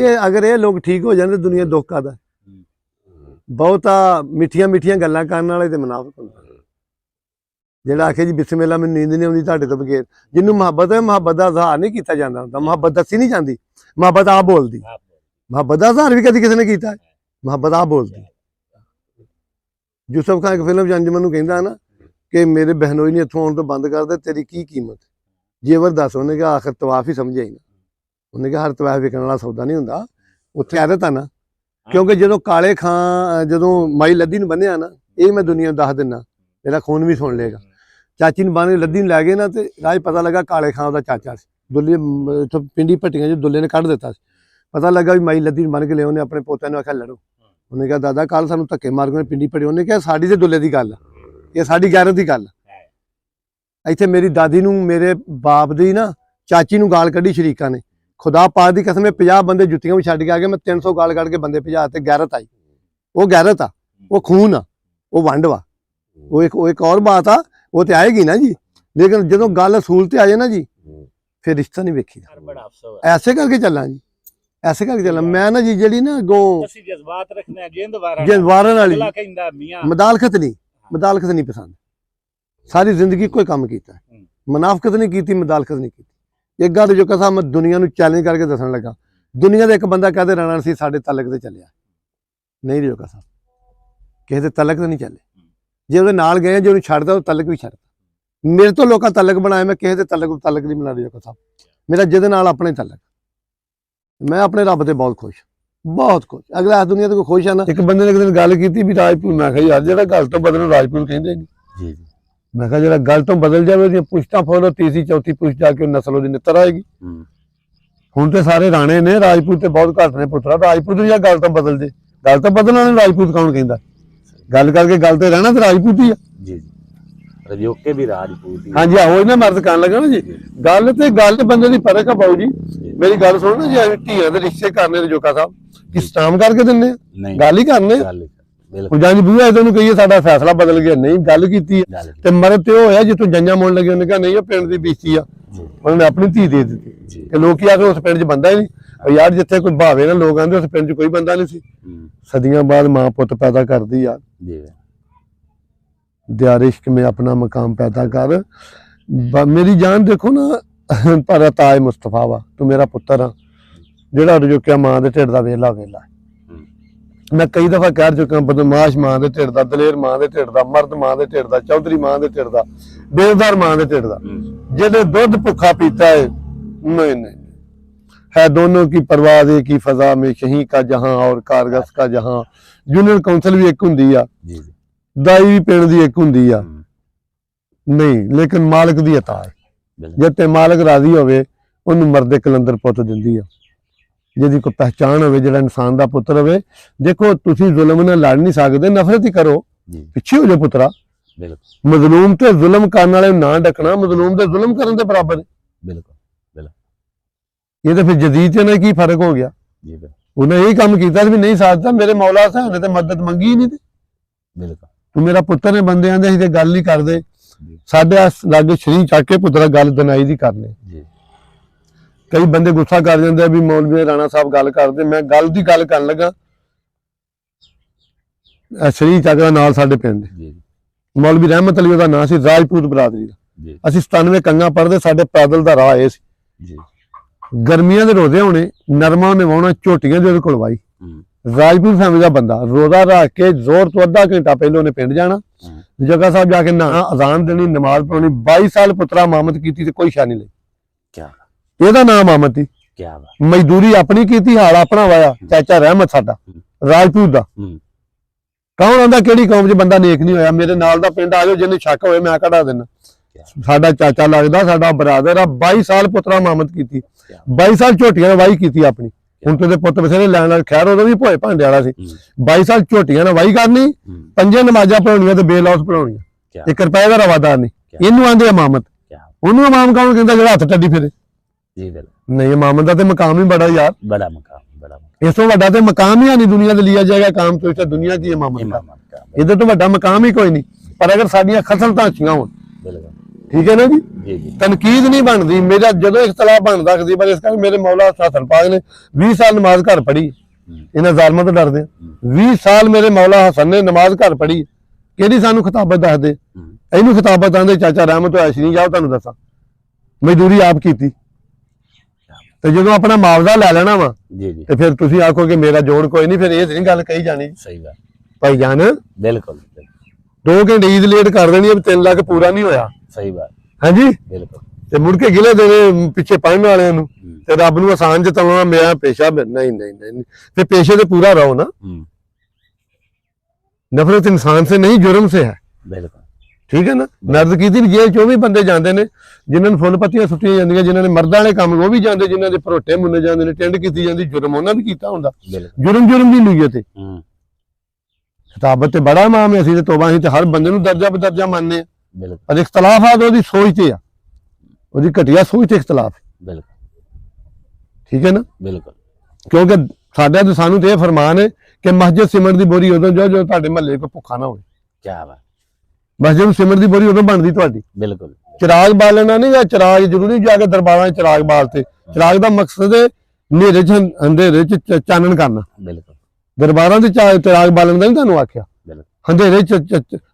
ਇਹ ਅਗਰ ਇਹ ਲੋਕ ਠੀਕ ਹੋ ਜਾਂਦੇ, ਦੁਨੀਆ ਦੁੱਖ ਕਰਦਾ। ਬਹੁਤਾ ਮਿੱਠੀਆਂ ਮਿੱਠੀਆਂ ਗੱਲਾਂ ਕਰਨ ਵਾਲੇ ਤੇ ਮੁਨਾਫਿਕ ਹੁੰਦਾ, ਜਿਹੜਾ ਆਖੇ ਜੀ ਬਿਸਮਿਲ੍ਲਾ ਮੈਨੂੰ ਨੀਂਦ ਨਹੀਂ ਆਉਂਦੀ ਤੁਹਾਡੇ ਤੋਂ ਬਗੈਰ। ਜਿਹਨੂੰ ਮੁਹੱਬਤ ਹੈ, ਮੁਹੱਬਤ ਦਾ ਇਜ਼ਹਾਰ ਨਹੀਂ ਕੀਤਾ ਜਾਂਦਾ ਹੁੰਦਾ, ਮੁਹੱਬਤ ਦੱਸੀ ਨਹੀਂ ਜਾਂਦੀ, ਮੁਹੱਬਤ ਆਪ ਬੋਲਦੀ। ਮੁਹੱਬਤ ਦਾ ਇਜ਼ਹਾਰ ਵੀ ਕਦੀ ਕਿਸੇ ਨੇ ਕੀਤਾ ਹੈ, ਮੁਹੱਬਤ ਆਪ ਬੋਲਦੀ। ਯੂਸਫ ਖਾਨ ਇੱਕ ਫਿਲਮ 'ਚ ਅੰਜਮਨ ਨੂੰ ਕਹਿੰਦਾ ਨਾ ਕਿ ਮੇਰੇ ਬਹਿਨੋਈ ਨੇ ਇੱਥੋਂ ਆਉਣ ਤੋਂ ਬੰਦ ਕਰ ਦੇ, ਤੇਰੀ ਕੀ ਕੀਮਤ। ਜੇਵਰ ਦੱਸ, ਉਹਨੇ ਕਿਹਾ ਆਖਰ ਤਵਾਫ ਹੀ ਸਮਝਿਆ ਹੀ ਨਾ। ਉਹਨੇ ਕਿਹਾ ਹਰ ਤਵਾਫ ਵਿਕਣ ਵਾਲਾ ਸੌਦਾ ਨਹੀਂ ਹੁੰਦਾ, ਉੱਥੇ ਆਦਤ ਆ ਨਾ। ਕਿਉਂਕਿ ਜਦੋਂ ਕਾਲੇ ਖਾਂ ਜਦੋਂ ਮਾਈ ਲੱਦੀ ਨੂੰ ਬੰਨਿਆ ਨਾ, ਇਹ ਮੈਂ ਦੁਨੀਆ ਨੂੰ ਦੱਸ ਦਿੰਦਾ, ਮੇਰਾ ਖੂਨ ਵੀ ਸੁਣ ਲਏਗਾ। ਚਾਚੀ ਨੂੰ ਬੰਨ ਕੇ ਲੱਦੀ ਨੂੰ ਲੈ ਗਏ ਨਾ, ਤੇ ਰਾਜ ਪਤਾ ਲੱਗਾ ਕਾਲੇ ਖਾਂ ਉਹਦਾ ਚਾਚਾ ਸੀ। ਦੁੱਲੇ ਇੱਥੋਂ ਪਿੰਡੀ ਭੱਟੀਆਂ 'ਚ ਦੁੱਲੇ ਨੇ ਕੱਢ ਦਿੱਤਾ ਸੀ। ਪਤਾ ਲੱਗਾ ਵੀ ਮਾਈ ਲੱਦੀ ਨੂੰ ਬੰਨ ਕੇ ਲਿਆ, ਉਹਨੇ ਆਪਣੇ ਪੋਤਿਆਂ ਨੂੰ ਆਖਿਆ ਲੜੋ। ਉਹਨੇ ਕਿਹਾ ਦਾਦਾ ਕੱਲ ਸਾਨੂੰ ਧੱਕੇ ਮਾਰ ਕੇ ਪਿੰਡੀ ਭੱਟੀ। ਉਹਨੇ ਕਿਹਾ ਸਾਡੀ ਤੇ ਦੁੱਲੇ ਦੀ ਗੱਲ ਆ, ਇਹ ਸਾਡੀ ਗੈਰਤ ਦੀ ਗੱਲ ਆ। ਇੱਥੇ ਮੇਰੀ ਦਾਦੀ ਨੂੰ, ਮੇਰੇ ਬਾਪ ਦੀ ਨਾ ਚਾਚੀ ਨੂੰ ਗਾਲ ਕੱਢੀ ਸ਼ਰੀਕਾਂ ਨੇ, ਖੁਦਾ ਪਾਕ ਦੀ ਕਸਮ, 50 ਬੰਦੇ ਜੁੱਤੀਆਂ ਵੀ ਛੱਡ ਕੇ ਆ ਗਏ, ਮੈਂ 300 ਗਾਲ ਕੱਢ ਕੇ ਬੰਦੇ ਭਜਾ ਤੇ। ਗੈਰਤ ਆਈ, ਉਹ ਗੈਰਤ ਆ, ਉਹ ਖੂਨ ਆ, ਉਹ ਵੰਡ ਵਾ, ਉਹ ਇੱਕ ਔਰ ਬਾਤ ਆ, ਉਹ ਤੇ ਆਏਗੀ ਨਾ ਜੀ। ਲੇਕਿਨ ਜਦੋਂ ਗੱਲ ਅਸੂਲ ਤੇ ਆ ਜਾਏ ਨਾ ਜੀ, ਫਿਰ ਰਿਸ਼ਤਾ ਨਹੀਂ ਵੇਖੀ। ਐਸੇ ਕਰਕੇ ਚੱਲਾਂ ਜੀ, ਐਸੇ ਕਰਕੇ ਚੱਲਾਂ ਮੈਂ ਨਾ ਜੀ। ਜਿਹੜੀ ਨਾ ਅੱਗੋਂ ਜਜ਼ਬਾਤ ਰੱਖਣਾ, ਜਿੰਦਵਾਰਨ ਵਾਲੀ ਮੁਦਾਲਖਤ ਨਹੀਂ ਪਸੰਦ। ਸਾਰੀ ਜ਼ਿੰਦਗੀ ਕੋਈ ਕੰਮ ਕੀਤਾ, ਮੁਨਾਫਕਤ ਨਹੀਂ ਕੀਤੀ, ਮੁਦਾਲਖਤ ਨਹੀਂ ਕੀਤੀ। ਇੱਕ ਗੱਲ ਜੋ ਕਸਾ ਮੈਂ ਦੁਨੀਆ ਨੂੰ ਚੈਲੰਜ ਕਰਕੇ ਦੱਸਣ ਲੱਗਾ, ਦੁਨੀਆ ਦਾ ਇੱਕ ਬੰਦਾ ਕਹਦੇ ਰਾਣਾ ਸੀ ਸਾਡੇ ਤਲਕ ਤੇ ਚੱਲਿਆ ਨਹੀਂ, ਜੋ ਕਸਾ ਕਿਸੇ ਦੇ ਤਲਕ ਤੇ ਨਹੀਂ ਚੱਲੇ। ਜੇ ਉਹਦੇ ਨਾਲ ਗਏ, ਜੇ ਉਹਨੂੰ ਛੱਡਦਾ, ਉਹ ਤਲਕ ਵੀ ਛੱਡਦਾ। ਮੇਰੇ ਤੋਂ ਲੋਕਾਂ ਤਲਕ ਬਣਾਏ, ਮੈਂ ਕਿਸੇ ਦੇ ਤਲਕ ਨਹੀਂ ਬਣਾ ਰਿਹਾ ਸਾਹਿਬ। ਮੇਰਾ ਜਿਹਦੇ ਨਾਲ ਆਪਣੇ ਤਲਕ, ਮੈਂ ਆਪਣੇ ਰੱਬ ਤੇ ਬਹੁਤ ਖੁਸ਼, ਬਹੁਤ ਖੁਸ਼। ਅਗਲਾ ਇਸ ਦੁਨੀਆ ਤੇ ਕੋਈ ਖੁਸ਼ ਆ ਨਾ। ਇੱਕ ਬੰਦੇ ਨੇ ਇੱਕ ਦਿਨ ਗੱਲ ਕੀਤੀ ਵੀ ਰਾਜਪੂਤ, ਮੈਂ ਕਿਹਾ ਯਾਰ ਜਿਹੜਾ ਗੱਲ ਤੋਂ ਬਦਲਣ ਰਾਜਪੂਤ ਕਹਿੰਦੇ ਨਹੀਂ ਜੀ। ਮੈਂ ਕਿਹਾ ਜਿਹੜਾ ਗੱਲ ਤੋਂ ਬਦਲ ਜਾਵੇ, ਉਹਦੀਆਂ ਪੁਸ਼ਤਾਂ ਫੋਲੋ, ਤੀਸਰੀ ਚੌਥੀ ਪੁਸ਼ਤ ਜਾ ਕੇ ਨਸਲ ਉਹਦੀ ਨਿੱਤਰ ਆਏਗੀ। ਹੁਣ ਤੇ ਸਾਰੇ ਰਾਣੇ ਨੇ, ਰਾਜਪੂਤ ਤੇ ਬਹੁਤ ਘੱਟ ਨੇ ਪੁੱਤਰਾ। ਰਾਜਪੂਤ ਜਾਂ ਗੱਲ ਤਾਂ ਬਦਲ ਜੇ, ਗੱਲ ਤਾਂ ਬਦਲਣਾ ਨੇ, ਰਾਜਪੂਤ ਕੌਣ ਕਹਿੰਦਾ? ਗੱਲ ਕਰਕੇ ਗੱਲ ਤੇ ਰਹਿਣਾ ਤੇ ਰਾਜਪੂਤ ਹੀ ਆ ਜੀ ਜੀ, ਰਜੋਕੇ ਵੀ ਰਾਜਪੂਤ ਹੀ। ਹਾਂਜੀ ਆਹੋ ਇਹਨਾਂ ਮਰਦ ਕਰਨ ਲੱਗਾ ਨਾ ਜੀ। ਗੱਲ ਤੇ ਬੰਦੇ ਦੀ ਫਰਕ ਆ ਬਾਊ ਜੀ। ਮੇਰੀ ਗੱਲ ਸੁਣੋ ਨਾ ਜੀ, ਅਸੀਂ ਧੀਆਂ ਦੇ ਰਿਸ਼ਤੇ ਕਰਨੇ ਰਜੋਕਾ ਸਾਹਿਬ ਕਿ ਸਟਾਮ ਕਰਕੇ ਦਿੰਦੇ ਆ? ਨਹੀਂ, ਗੱਲ ਹੀ ਕਰਨੇ ਗੱਲ ਬਿਲਕੁਲ। ਹੁਣ ਜਾਂ ਜੀ ਬੂਹਾ ਇਹਨੂੰ ਕਹੀਏ ਸਾਡਾ ਫੈਸਲਾ ਬਦਲ ਗਿਆ, ਨਹੀਂ ਗੱਲ ਕੀਤੀ ਤੇ ਮਰਦ ਤੇ ਉਹ ਹੋਇਆ ਜਿੱਥੋਂ ਜੰਜਾਂ ਮੁੰਨ ਲੱਗੇ, ਉਹਨੇ ਕਿਹਾ ਨਹੀਂ ਉਹ ਪਿੰਡ ਦੀ ਬੀਸੀ ਆ, ਉਹਨਾਂ ਨੇ ਆਪਣੀ ਧੀ ਦੇ ਦਿੱਤੀ। ਤੇ ਲੋਕੀ ਆ ਕੇ ਉਸ ਪਿੰਡ 'ਚ ਬੰਦਾ ਹੀ ਨਹੀਂ ਯਾਰ, ਜਿੱਥੇ ਕੋਈ ਭਾਵੇ ਨਾ ਲੋਕ ਆਂਦੇ ਉਸ ਪਿੰਡ 'ਚ ਕੋਈ ਬੰਦਾ ਨਹੀਂ ਸੀ। ਸਦੀਆਂ ਬਾਅਦ ਮਾਂ ਪੁੱਤ ਪੈਦਾ ਕਰਦੀ ਯਾਰ। ਦਿਆਰ इश्क में अपना मकाम पैदा कर। मेरी जान देखो ना, पर ताज मुस्तफा वा, तू मेरा पुत्र आ ਜਿਹੜਾ ਰਜੋਕਿਆ ਮਾਂ ਦੇ ਢਿੱਡ ਦਾ ਵੇਲਾ ਵੇਲਾ। ਮੈਂ ਕਈ ਦਫਾ ਕਹਿ ਚੁੱਕਾ, ਬਦਮਾਸ਼ ਮਾਂ ਦੇ ਢਿੱਡ ਦਾ, ਦਲੇਰ ਮਾਂ ਦੇ ਢਿੱਡ ਦਾ, ਮਰਦ ਮਾਂ ਦੇ ਢਿੱਡ ਦਾ, ਚੌਧਰੀ ਮਾਂ ਦੇ ਢਿੱਡ ਦਾ, ਬੇਜ਼ਾਰ ਮਾਂ ਦੇ ਢਿੱਡ ਦਾ, ਜਿਹਨੇ ਦੁੱਧ ਭੁੱਖਾ ਪੀਤਾ ਹੈ। नहीं नहीं है दोनों की परवाज़ एक ही फजा में, शही का जहां और कारगस का जहां। यूनियन काउंसिल भी एक हुंदी आ, दाई भी पिंड दी एक हुंदी आ, नहीं लेकिन मालिक दी अता है। जे ते मालिक राजी होवे ओनू मर्दे कलंदर पुੱਤ ਦਿੰਦੀ ਆ, ਜਿਹਦੀ ਕੋਈ ਪਹਿਚਾਣ ਹੋਵੇ, ਜਿਹੜਾ ਇਨਸਾਨ ਦਾ ਪੁੱਤਰ ਹੋਵੇ। ਦੇਖੋ ਤੁਸੀਂ ਜ਼ੁਲਮ ਨਾਲ ਲੜ ਨਹੀਂ ਸਕਦੇ, ਨਫ਼ਰਤ ਹੀ ਕਰੋ, ਪਿੱਛੇ ਹੋ ਜਾਓ ਪੁੱਤਰਾ। ਮਜ਼ਲੂਮ ਤੇ ਜ਼ੁਲਮ ਕਰਨ ਵਾਲੇ ਨੂੰ ਨਾ ਡਕਣਾ, ਮਜ਼ਲੂਮ ਦੇ ਜ਼ੁਲਮ ਕਰਨ ਦੇ ਬਰਾਬਰ ਹੈ। ਬਿਲਕੁਲ ਇਹ ਤਾਂ ਫਿਰ ਜਦੀਦ ਨਾਲ ਕੀ ਫਰਕ ਹੋ ਗਿਆ? ਉਹਨੇ ਇਹੀ ਕੰਮ ਕੀਤਾ ਵੀ ਨਹੀਂ ਸਾਥਦਾ, ਮੇਰੇ ਮੌਲਾ ਸਾਹਿਬ ਨੇ ਤੇ ਮਦਦ ਮੰਗੀ ਨਹੀਂ ਤੇ ਬਿਲਕੁਲ ਤੂੰ ਮੇਰਾ ਪੁੱਤਰ ਨੇ। ਬੰਦੇ ਆਂਦੇ ਅਸੀਂ ਤੇ ਗੱਲ ਨਹੀਂ ਕਰਦੇ, ਸਾਡੇ ਲਾਗੇ ਸ਼ਰੀਰ ਚੱਕ ਕੇ ਪੁੱਤਰਾ ਗੱਲ ਦਨਾਈ ਦੀ ਕਰਨੇ। ਕਈ ਬੰਦੇ ਗੁੱਸਾ ਕਰ ਜਾਂਦੇ ਆ ਵੀ ਮੌਲਵੀ ਰਾਣਾ ਸਾਹਿਬ ਗੱਲ ਕਰਦੇ, ਮੈਂ ਗੱਲ ਦੀ ਗੱਲ ਕਰਨ ਲੱਗਾ। ਸ਼ਰੀਰ ਚੱਕ ਦਾ ਨਾਲ ਸਾਡੇ ਪਿੰਡ ਮੌਲਵੀ ਰਹਿਮਤ ਅਲੀ ਉਹਦਾ ਨਾਂ ਸੀ, ਰਾਜਪੂਤ ਬਰਾਦਰੀ ਦਾ। ਅਸੀਂ 97 ਕੰਗਾ ਪੜ੍ਹਦੇ, ਸਾਡੇ ਪੈਦਲ ਦਾ ਰਾਹ ਇਹ ਸੀ। ਗਰਮੀਆਂ ਦੇ ਰੋਜ਼ੇ ਹੋਣੇ, ਨਰਮਾ ਨੇ ਵਾਉਣਾ, ਝੋਟੀਆਂ ਦੇ ਉਹਦੇ ਕੋਲ ਵਾਈ। ਰਾਜਪੂਤ ਫੈਮਿਲੀ ਦਾ ਬੰਦਾ, ਰੋਜ਼ਾ ਰੱਖ ਕੇ ਜ਼ੋਰ ਤੋਂ ਅੱਧਾ ਘੰਟਾ ਪਹਿਲਾਂ ਉਹਨੇ ਪਿੰਡ ਜਾਣਾ, ਜਗਾ ਸਾਹਿਬ ਜਾ ਕੇ ਨਹਾਣਾ, ਅਜ਼ਾਨ ਦੇਣੀ, ਨਮਾਜ਼ ਪੜ੍ਹਨੀ। 22 ਸਾਲ ਪੁੱਤਰਾ ਇਮਾਮਤ ਕੀਤੀ ਤੇ ਕੋਈ ਸ਼ਾਨੀ ਲਈ। ਇਹਦਾ ਨਾਮ ਇਮਾਮਤ ਸੀ। ਮਜ਼ਦੂਰੀ ਆਪਣੀ ਕੀਤੀ, ਹਾਲ ਆਪਣਾ ਵਾਇਆ। ਚਾਚਾ ਰਹਿਮਤ ਸਾਡਾ ਰਾਜਪੂਤ ਦਾ। ਕੌਣ ਆਂਦਾ ਕਿਹੜੀ ਕੌਮ 'ਚ ਬੰਦਾ ਨੇਕ ਨਹੀਂ ਹੋਇਆ? ਮੇਰੇ ਨਾਲ ਦਾ ਪਿੰਡ ਆ ਜਾਓ, ਜਿਹਨੂੰ ਸ਼ੱਕ ਹੋਵੇ ਮੈਂ ਕਢਾ ਦੇਣਾ। ਸਾਡਾ ਚਾਚਾ ਲੱਗਦਾ, ਸਾਡਾ ਬਰਾਦਰ ਆ। 22 ਸਾਲ ਪੁੱਤਰਾ ਇਮਾਮਤ ਕੀਤੀ, 22 ਸਾਲ ਝੋਟੀਆਂ ਨਾਲ ਵਾਹੀ ਕੀਤੀ ਆਪਣੀ। ਹੁਣ ਤੇ ਪੁੱਤ ਬਥੇਰੇ ਲੈਣ ਨਾਲ, ਖੈਰ ਉਦੋਂ ਵੀ ਭੋਏ ਭਾਂਡੇ ਵਾਲਾ ਸੀ। 22 ਸਾਲ ਝੋਟੀਆਂ ਨਾਲ ਵਾਹੀ ਕਰਨੀ, 5 ਨਮਾਜ਼ਾਂ ਪੜਾਉਣੀਆਂ ਤੇ ਬੇਲੌਸ ਪੜਾਉਣੀਆਂ, 1 ਰੁਪਏ ਦਾ ਰਵਾਦਾਰ ਨਹੀਂ। ਇਹਨੂੰ ਆਂਦੇ ਇਮਾਮਤ। ਉਹਨੂੰ ਇਮਾਮ ਕੌਣ ਕਹਿੰਦਾ? ਜਿਹੜਾ ਹੱਥ ਟੱਡੀ ਫਿਰੇ। ਨਹੀਂ, ਇਮਾਮਤ ਦਾ ਤੇ ਮਕਾਮ ਹੀ ਬੜਾ ਯਾਰ, ਬੜਾ ਮਕਾਮ। ਇਸ ਤੋਂ ਵੱਡਾ ਤੇ ਮਕਾਮ ਹੀ ਨਹੀਂ ਦੁਨੀਆ ਤੇ ਲਿਆ ਜਾਏਗਾ ਕਾਮ ਤੋਂ। ਦੁਨੀਆ ਕੀ ਇਮਾਮਤ ਦਾ, ਇਹਦੇ ਤੋਂ ਵੱਡਾ ਮਕਾਮ ਹੀ ਕੋਈ ਨਹੀਂ। ਪਰ ਅਗਰ ਸਾਡੀਆਂ ਖਸਲਤਾਂ ਅੱਛੀਆਂ ਹੋਣ, ਠੀਕ ਹੈ ਨਾ ਜੀ, ਤਨਕੀਦ ਨਹੀਂ ਬਣਦੀ। ਮੇਰਾ ਜਦੋਂ ਇਖਤਲਾਫ ਬਣਦਾ ਕਦੀ ਪਰ ਇਸ ਕਰਕੇ ਮੇਰੇ ਮੌਲਾ ਹਸਨ ਪਾਕ ਨੇ 20 ਸਾਲ ਨਮਾਜ਼ ਘਰ ਪੜ੍ਹੀ। ਇਹਨਾਂ ਜ਼ਾਲਮਾਂ ਤੋਂ ਡਰਦੇ ਆ। 20 ਸਾਲ ਮੇਰੇ ਮੌਲਾ ਹਸਨ ਨੇ ਨਮਾਜ਼ ਘਰ ਪੜ੍ਹੀ। ਕਿਹੜੀ ਸਾਨੂੰ ਖਿਤਾਬਤ ਦੱਸਦੇ? ਇਹਨੂੰ ਖਿਤਾਬਤ ਆਂਦੇ ਚਾਚਾ ਰਹਿਮਤ ਹੋਇਆ ਸੀ। ਨਹੀਂ ਜਾਓ ਤੁਹਾਨੂੰ ਦੱਸਾਂ, ਮਜ਼ਦੂਰੀ ਆਪ ਕੀਤੀ। ਤੇ ਜਦੋਂ ਆਪਣਾ ਮੁਆਵਜ਼ਾ ਲੈ ਲੈਣਾ ਵਾ ਤੇ ਫਿਰ ਤੁਸੀਂ ਆਖੋਗੇ ਮੇਰਾ ਜੋੜ ਕੋਈ ਨਹੀਂ, ਫਿਰ ਇਹ ਨਹੀਂ ਗੱਲ ਕਹੀ ਜਾਣੀ। ਸਹੀ ਗੱਲ ਭਾਈ ਜਾਨ, ਬਿਲਕੁਲ 2 ਘੰਟੇ ਈਦ ਲੇਟ ਕਰ ਦੇਣੀ, 3 ਲੱਖ ਪੂਰਾ ਨਹੀਂ ਹੋਇਆ। ਸਹੀ ਬਾਤ, ਹਾਂਜੀ ਬਿਲਕੁਲ। ਤੇ ਮੁੜ ਕੇ ਗਿਲੇ ਦੇਣੇ ਪਿੱਛੇ ਪੜਨ ਵਾਲਿਆਂ ਨੂੰ, ਤੇ ਰੱਬ ਨੂੰ ਆਸਾਨ ਜਤਾਉਣਾ ਮੇਰਾ ਪੇਸ਼ਾ। ਨਹੀਂ ਨਹੀਂ ਨਹੀਂ, ਤੇ ਪੇਸ਼ੇ ਤੇ ਪੂਰਾ ਰਹੋ ਨਾ। नफरत इंसान से नहीं जुर्म से है। बिल्कुल ठीक है ना। मर्द की जेल 24 बंदे जाते हैं जिन्होंने फुल पत्तियां सुटिया जांदियां, जिन्होंने मर्दां वाले काम वो भी जाते, जिन्होंने भरोटे मुन्ने जाते हैं, टेंड की जाती, जुर्म उन्होंने भी किया होंदा। जुर्म जुर्म की नीयत है। खिताबत ते बड़ा माम है, असीं ते तौबा, असीं ते हर बंदे नूं दर्जा बदर्जा मानने आ। पर इख्तलाफात ओहदी सोच ते आ, ओहदी घटिया सोच ते इख्तलाफ है। बिल्कुल ठीक है ना। बिल्कुल क्योंकि साडा ते सानू ते फरमान है कि मस्जिद सिमट दी बोरी उदों जो जो तुहाडे महल्ले कोई भुखा ना होवे। क्या बात। मस्जिद सिमट दी बोरी उदों बनदी तुहाडी। बिल्कुल चिराग बालना नहीं, या चिराग जरूरी जाके दरबारां चिराग बालते। चिराग दा मकसद है नेरे च अंधेरे च चानन करना। बिल्कुल दरबारां ते चिराग बालन दा नहीं तुहानू आख्या। अंधेरे च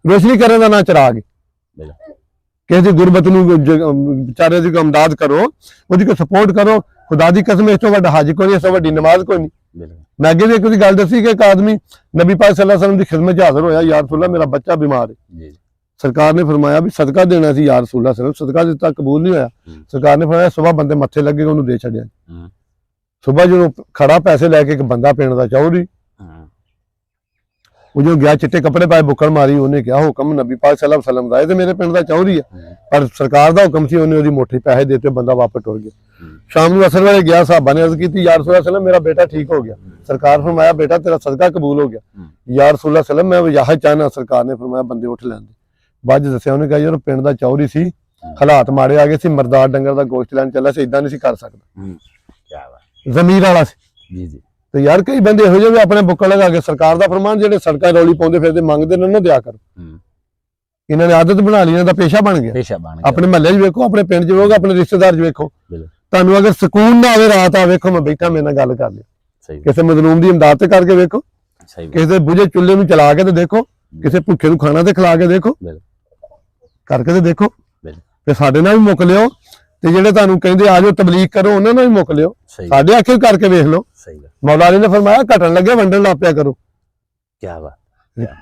रोशनी करने दा ना चिराग। किसी दी गुरबत नूं बेचारे दी इमदाद करो, ओहदी को सपोर्ट करो। खुदा दी कसम इस तो वड्डा हज कोई नहीं, इस तो वड्डी नमाज कोई नहीं। मैं अगे भी एक गल दसी कि एक आदमी नबी पाक सल्लल्लाहु अलैहि वसल्लम की खिदमत हाजिर होया, या रसूल अल्लाह मेरा बच्चा बीमार है। सरकार ने फरमाया भी सदका देना सी, या रसूल अल्लाह सल्लल्लाहु अलैहि वसल्लम सदका दिता कबूल नहीं होया। सरकार ने फरमाया सुबह बंदे मत्थे लगे उन्होंने दे छड़िया। सुबह जो खड़ा पैसे लैके एक बंदा पिंड दा चौधरी ਉਹ ਜੋ ਗਿਆ ਚਿੱਟੇ ਕੱਪੜੇ ਪਾਏ ਬੁੱਕਲ ਮਾਰੀ, ਉਹਨੇ ਕਿਹਾ ਹੁਕਮ ਨਬੀ ਪਾਕ ਸੱਲੱਲਾਹੁ ਅਲੈਹਿ ਵਸੱਲਮ ਦਾ ਹੈ ਤੇ ਮੇਰੇ ਪਿੰਡ ਦਾ ਚੌਧਰੀ ਆ, ਪਰ ਸਰਕਾਰ ਦਾ ਹੁਕਮ ਸੀ, ਉਹਨੇ ਉਹਦੀ ਮੁੱਠੀ ਪੈਸੇ ਦੇਤੇ, ਬੰਦਾ ਵਾਪਸ ਟੁਰ ਗਿਆ। ਸ਼ਾਮ ਨੂੰ ਅਸਰ ਵੇਲੇ ਗਿਆ, ਸਾਹਬਾਂ ਨੇ ਅਰਜ਼ ਕੀਤੀ ਯਾ ਰਸੂਲ ਅੱਲਾਹ ਸੱਲਮ ਮੇਰਾ ਬੇਟਾ ਠੀਕ ਹੋ ਗਿਆ। ਸਰਕਾਰ ਫਰਮਾਇਆ ਬੇਟਾ ਤੇਰਾ ਸਦਕਾ ਕਬੂਲ ਹੋ ਗਿਆ। ਯਾ ਰਸੂਲ ਅੱਲਾਹ ਸੱਲਮ ਮੈਂ ਵਜਾਹਤ ਚਾਹਨਾ। ਸਰਕਾਰ ਨੇ ਫਰਮਾਇਆ ਬੰਦੇ ਉੱਠ ਲੈਂਦੇ। ਬਾਅਦ ਦੱਸਿਆ ਉਹਨੇ ਕਿਹਾ ਯਾਰ ਪਿੰਡ ਦਾ ਚੌਧਰੀ ਸੀ, ਹਾਲਾਤ ਮਾੜੇ ਆ ਗਏ ਸੀ, ਮਰਦਾਰ ਡੰਗਰ ਦਾ ਗੋਸ਼ਤ ਲੈਣ ਚੱਲਿਆ ਸੀ, ਇਦਾਂ ਨਹੀਂ ਸੀ ਕਰ ਸਕਦਾ, ਕੀ ਬਾਤ, ਜ਼ਮੀਰ ਵਾਲਾ ਸੀ। ਜੀ ਜੀ ਤੇ ਯਾਰ ਕਈ ਬੰਦੇ ਇਹੋ ਜਿਹੇ ਵੀ ਆਪਣੇ ਬੁੱਕਲ ਲਗਾ ਕੇ ਸਰਕਾਰ ਦਾ ਫਰਮਾਨ ਜਿਹੜੇ ਸੜਕਾਂ ਰੌਲੀ ਪਾਉਂਦੇ ਫਿਰਦੇ ਮੰਗਦੇ ਨੇ ਉਹਨਾਂ ਦਿਆ ਕਰੋ। ਇਹਨਾਂ ਨੇ ਆਦਤ ਬਣਾ ਲਈ, ਇਹਨਾਂ ਦਾ ਪੇਸ਼ਾ ਬਣ ਗਿਆ। ਪੇਸ਼ਾ ਬਣ ਗਿਆ। ਆਪਣੇ ਮਹੱਲੇ 'ਚ ਵੇਖੋ, ਆਪਣੇ ਪਿੰਡ 'ਚ ਵੇਖੋ, ਆਪਣੇ ਰਿਸ਼ਤੇਦਾਰ 'ਚ ਵੇਖੋ, ਤੁਹਾਨੂੰ ਅਗਰ ਸਕੂਨ ਨਾ ਆਵੇ ਰਾਤ ਆ ਵੇਖੋ ਮੈਂ ਬੈਠਾ ਮੇਰੇ ਨਾਲ ਗੱਲ ਕਰ ਲਿਓ, ਸਹੀ ਕਿਸੇ ਮਜ਼ਲੂਮ ਦੀ ਇਮਦਾਦ ਤੇ ਕਰਕੇ ਵੇਖੋ, ਸਹੀ ਕਿਸੇ ਦੇ ਬੁਝੇ ਚੁੱਲ੍ਹੇ ਨੂੰ ਚਲਾ ਕੇ ਤੇ ਦੇਖੋ, ਕਿਸੇ ਭੁੱਖੇ ਨੂੰ ਖਾਣਾ ਤੇ ਖਿਲਾ ਕੇ ਦੇਖੋ, ਕਰਕੇ ਤੇ ਦੇਖੋ। ਤੇ ਸਾਡੇ ਨਾਲ ਵੀ ਮੁੱਕ ਲਿਓ, ਤੇ ਜਿਹੜੇ ਤੁਹਾਨੂੰ ਕਹਿੰਦੇ ਆ ਜਾਓ ਤਬਲੀਗ ਕਰੋ ਉਹਨਾਂ ਨਾਲ ਵੀ ਮੁੱਕ ਲਿਓ, ਸਾਡੇ ਆਖੇ ਕਰਕੇ ਵੇਖ ਲਓ। ਸਹੀ ਗੱਲ, ਮੌਲਾ ਅਲੀ ਨੇ ਫਰਮਾਇਆ ਘਟਣ ਲੱਗੇ ਵੰਡਣ ਲੱਗ ਪਿਆ ਕਰੋ। ਕੀ ਬਾਤ,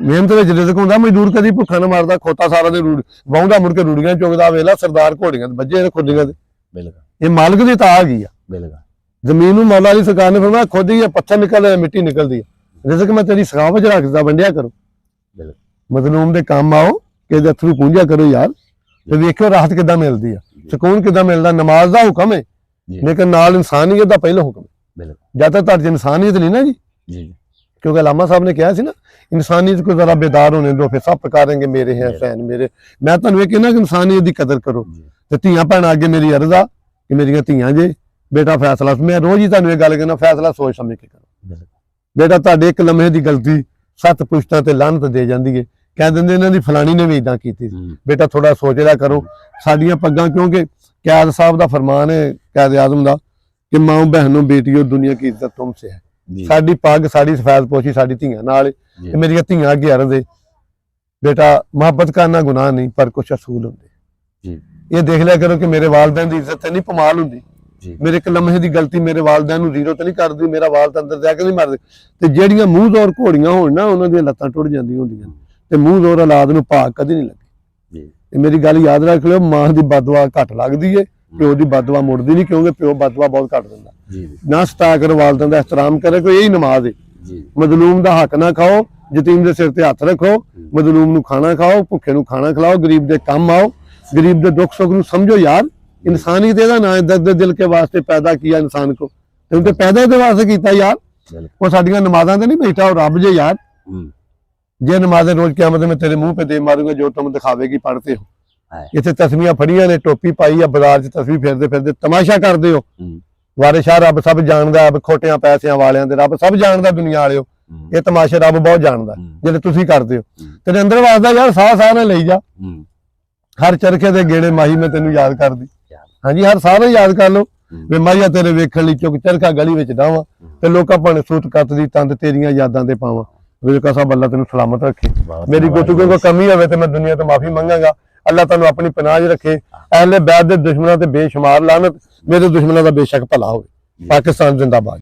ਮਿਹਨਤ ਵਿੱਚ ਰਿਜ਼ਕ ਹੁੰਦਾ, ਮਜ਼ਦੂਰ ਕਦੀ ਭੁੱਖਾ ਨਾ ਮਾਰਦਾ, ਖੋਤਾ ਸਾਰਾ ਦੇ ਰੂੜ ਵਾਹੁੰਦਾ ਮੁੜ ਕੇ ਰੂੜੀਆਂ ਚੁਗਦਾ, ਵੇਲਾ ਸਰਦਾਰ ਘੋੜੀਆਂ ਤੇ ਵੱਜੇ ਖੁੱਡੀਆਂ ਤੇ। ਬਿਲਕੁਲ ਇਹ ਮਾਲਕ ਦੀ ਤਾਂ ਆ ਗਈ ਆ। ਬਿਲਕੁਲ ਜ਼ਮੀਨ ਨੂੰ ਮੌਲਾ ਅਲੀ ਸਰਕਾਰ ਨੇ ਫਰਮਾਇਆ ਖੁਦ ਹੀ ਪੱਥਰ ਨਿਕਲਦਾ, ਮਿੱਟੀ ਨਿਕਲਦੀ ਹੈ, ਰਿਜ਼ਕ ਮੈਂ ਤੇਰੀ ਸਖਾਵਤ ਵਿੱਚ ਰੱਖਦਾ, ਵੰਡਿਆ ਕਰੋ। ਮਜ਼ਲੂਮ ਦੇ ਕੰਮ ਆਓ, ਕਿਸੇ ਦੇ ਅਥਰੂ ਪੂੰਝਿਆ ਕਰੋ ਯਾਰ, ਤੇ ਵੇਖਿਓ ਰਾਹਤ ਕਿੱਦਾਂ ਮਿਲਦੀ ਆ, ਸਕੂਨ ਕਿੱਦਾਂ ਮਿਲਦਾ। ਨਮਾਜ਼ ਦਾ ਹੁਕਮ ਹੈ ਲੇਕਿਨ ਨਾਲ ਇਨਸਾਨੀਅਤ ਦਾ ਪਹਿਲਾ ਹੁਕਮ ਹੈ। ਜਦ ਤੱਕ ਤੁਹਾਡੀ ਇਨਸਾਨੀਅਤ ਨਹੀਂ ਨਾ ਜੀ, क्योंकि अलामा साहब ने कहा सी ना इंसानियत को जरा बेदार होने दो, फिर सब पुकारेंगे मेरे हैं फैन मेरे। मैं तुहानू ये कहना कि इंसानियत की कदर करो। ते धीआं भैणां अगे मेरी अर्ज आ कि मेरियां धीआं जे बेटा फैसला, मैं रोज ही तुहानू ये गल कहना फैसला सोच समझ के करो। बेटा तुहाडे एक लम्हे की गलती 7 पुश्तां ते लानत दे जांदी है, कह दिंदे इन्हां दी फलानी ने भी इदां कीती, बेटा थोड़ा सोच लिया करो। साडियां पग्गां, क्योंकि कैद साहब दा फरमान है कैद आजम दा कि माओ बहनों बेटियों दुनिया की इज्जत तुमसे है। साडी पग साडी सफेद पोशी साडी धीआं नाल ते मेरियां धीआं अगे अर्ज है बेटा मोहब्बत करना गुनाह नहीं पर कुछ असूल हुंदे। ये देख लिया करो कि मेरे वालदैन दी इज्जत नहीं पमाल हुंदी, मेरे एक लम्हे दी गलती मेरे वालदैन नूं जीरो ते नहीं करदी, मेरा वालद अंदर जाके नहीं मरदे। ते जेहड़ियां मूंह दौर घोड़ियां होण ना उन्हां दी लत्तां टुट जांदियां हुंदियां ते मूंह दौर औलाद नूं भाग कदी नहीं लगदी। ते मेरी गल याद रख लिओ, मां दी बददुआ घट लगदी है, प्यो दी बददुआ मुड़दी नहीं, क्योंकि प्यो बददुआ बहुत घट दिंदा। ना सता करो, वालदैन दा एहतराम करे, कोई यही नमाज है। मजलूम दा हक ना खाओ, यतीम दे सिर ते हथ रखो, मजलूम नूं खाना खाओ, भुखे नूं खाना खिलाओ, गरीब दे काम आओ, गरीब दे दुख सुख नूं समझो। यार इंसानियत दा ना है, दर्द दिल के वास्ते पैदा किया इंसान को, ते पैदा इहदे वास्ते कीता यार। वो साडियां नमाज़ां ते नहीं बैठा और रब जे यार, जे नमाज़ें रोज क़यामत में तेरे मुंह पे दे मारूंगा जो तुम दिखावेगी पढ़ते हो। इत्थे तस्वीरां फड़ियां ने, टोपी पाई है, बाजार च तस्वीर फेरदे फिरदे तमाशा करदे हो। वारे शाह रब सब जानदा, खोटियां पैसिਆਂ वालियां दे रब सब जानदा, दुनिया वालिओ ये तमाशे रब बहुत जानदा ਜਿਹੜੇ ਤੁਸੀਂ ਕਰਦੇ ਹੋ। ਤੇਰੇ ਅੰਦਰ ਵਾਸਦਾ ਯਾਰ ਸਾਹ ਸਾਹ ਨਾਲ ਲਈ ਜਾ, ਹਰ ਚਰਖੇ ਦੇ ਗੇੜੇ ਮਾਹੀ ਮੈਂ ਤੈਨੂੰ ਯਾਦ ਕਰਦੀ। ਹਾਂਜੀ ਹਰ ਸਾਹ ਨੂੰ ਯਾਦ ਕਰ ਲਓ ਵੇ ਮਾਹੀਆ ਤੇਰੇ ਵੇਖਣ ਲਈ ਚੁੱਕ ਚਰਖਾ ਗਲੀ ਵਿੱਚ ਡਾਵਾਂ ਤੇ ਲੋਕਾਂ ਭਾਣੇ ਸੂਤ ਕੱਤ ਦੀ ਤੰਦ ਤੇਰੀਆਂ ਯਾਦਾਂ ਤੇ ਪਾਵਾਂ। ਵੇਖਾ ਸਾਹਿਬ ਅੱਲਾ ਤੈਨੂੰ ਸਲਾਮਤ ਰੱਖੇ, ਮੇਰੀ ਗੁਫ਼ਤਗੂ ਕੋਈ ਕਮੀ ਹੋਵੇ ਤੇ ਮੈਂ ਦੁਨੀਆ ਤੋਂ ਮਾਫੀ ਮੰਗਾਂਗਾ। अल्लाह तुहानू अपनी पनाह च रखे, अहले बैत दे दुश्मनां ते बेशुमार लानत, मेरे दुश्मनां दा बेशक भला होवे। पाकिस्तान जिंदाबाद।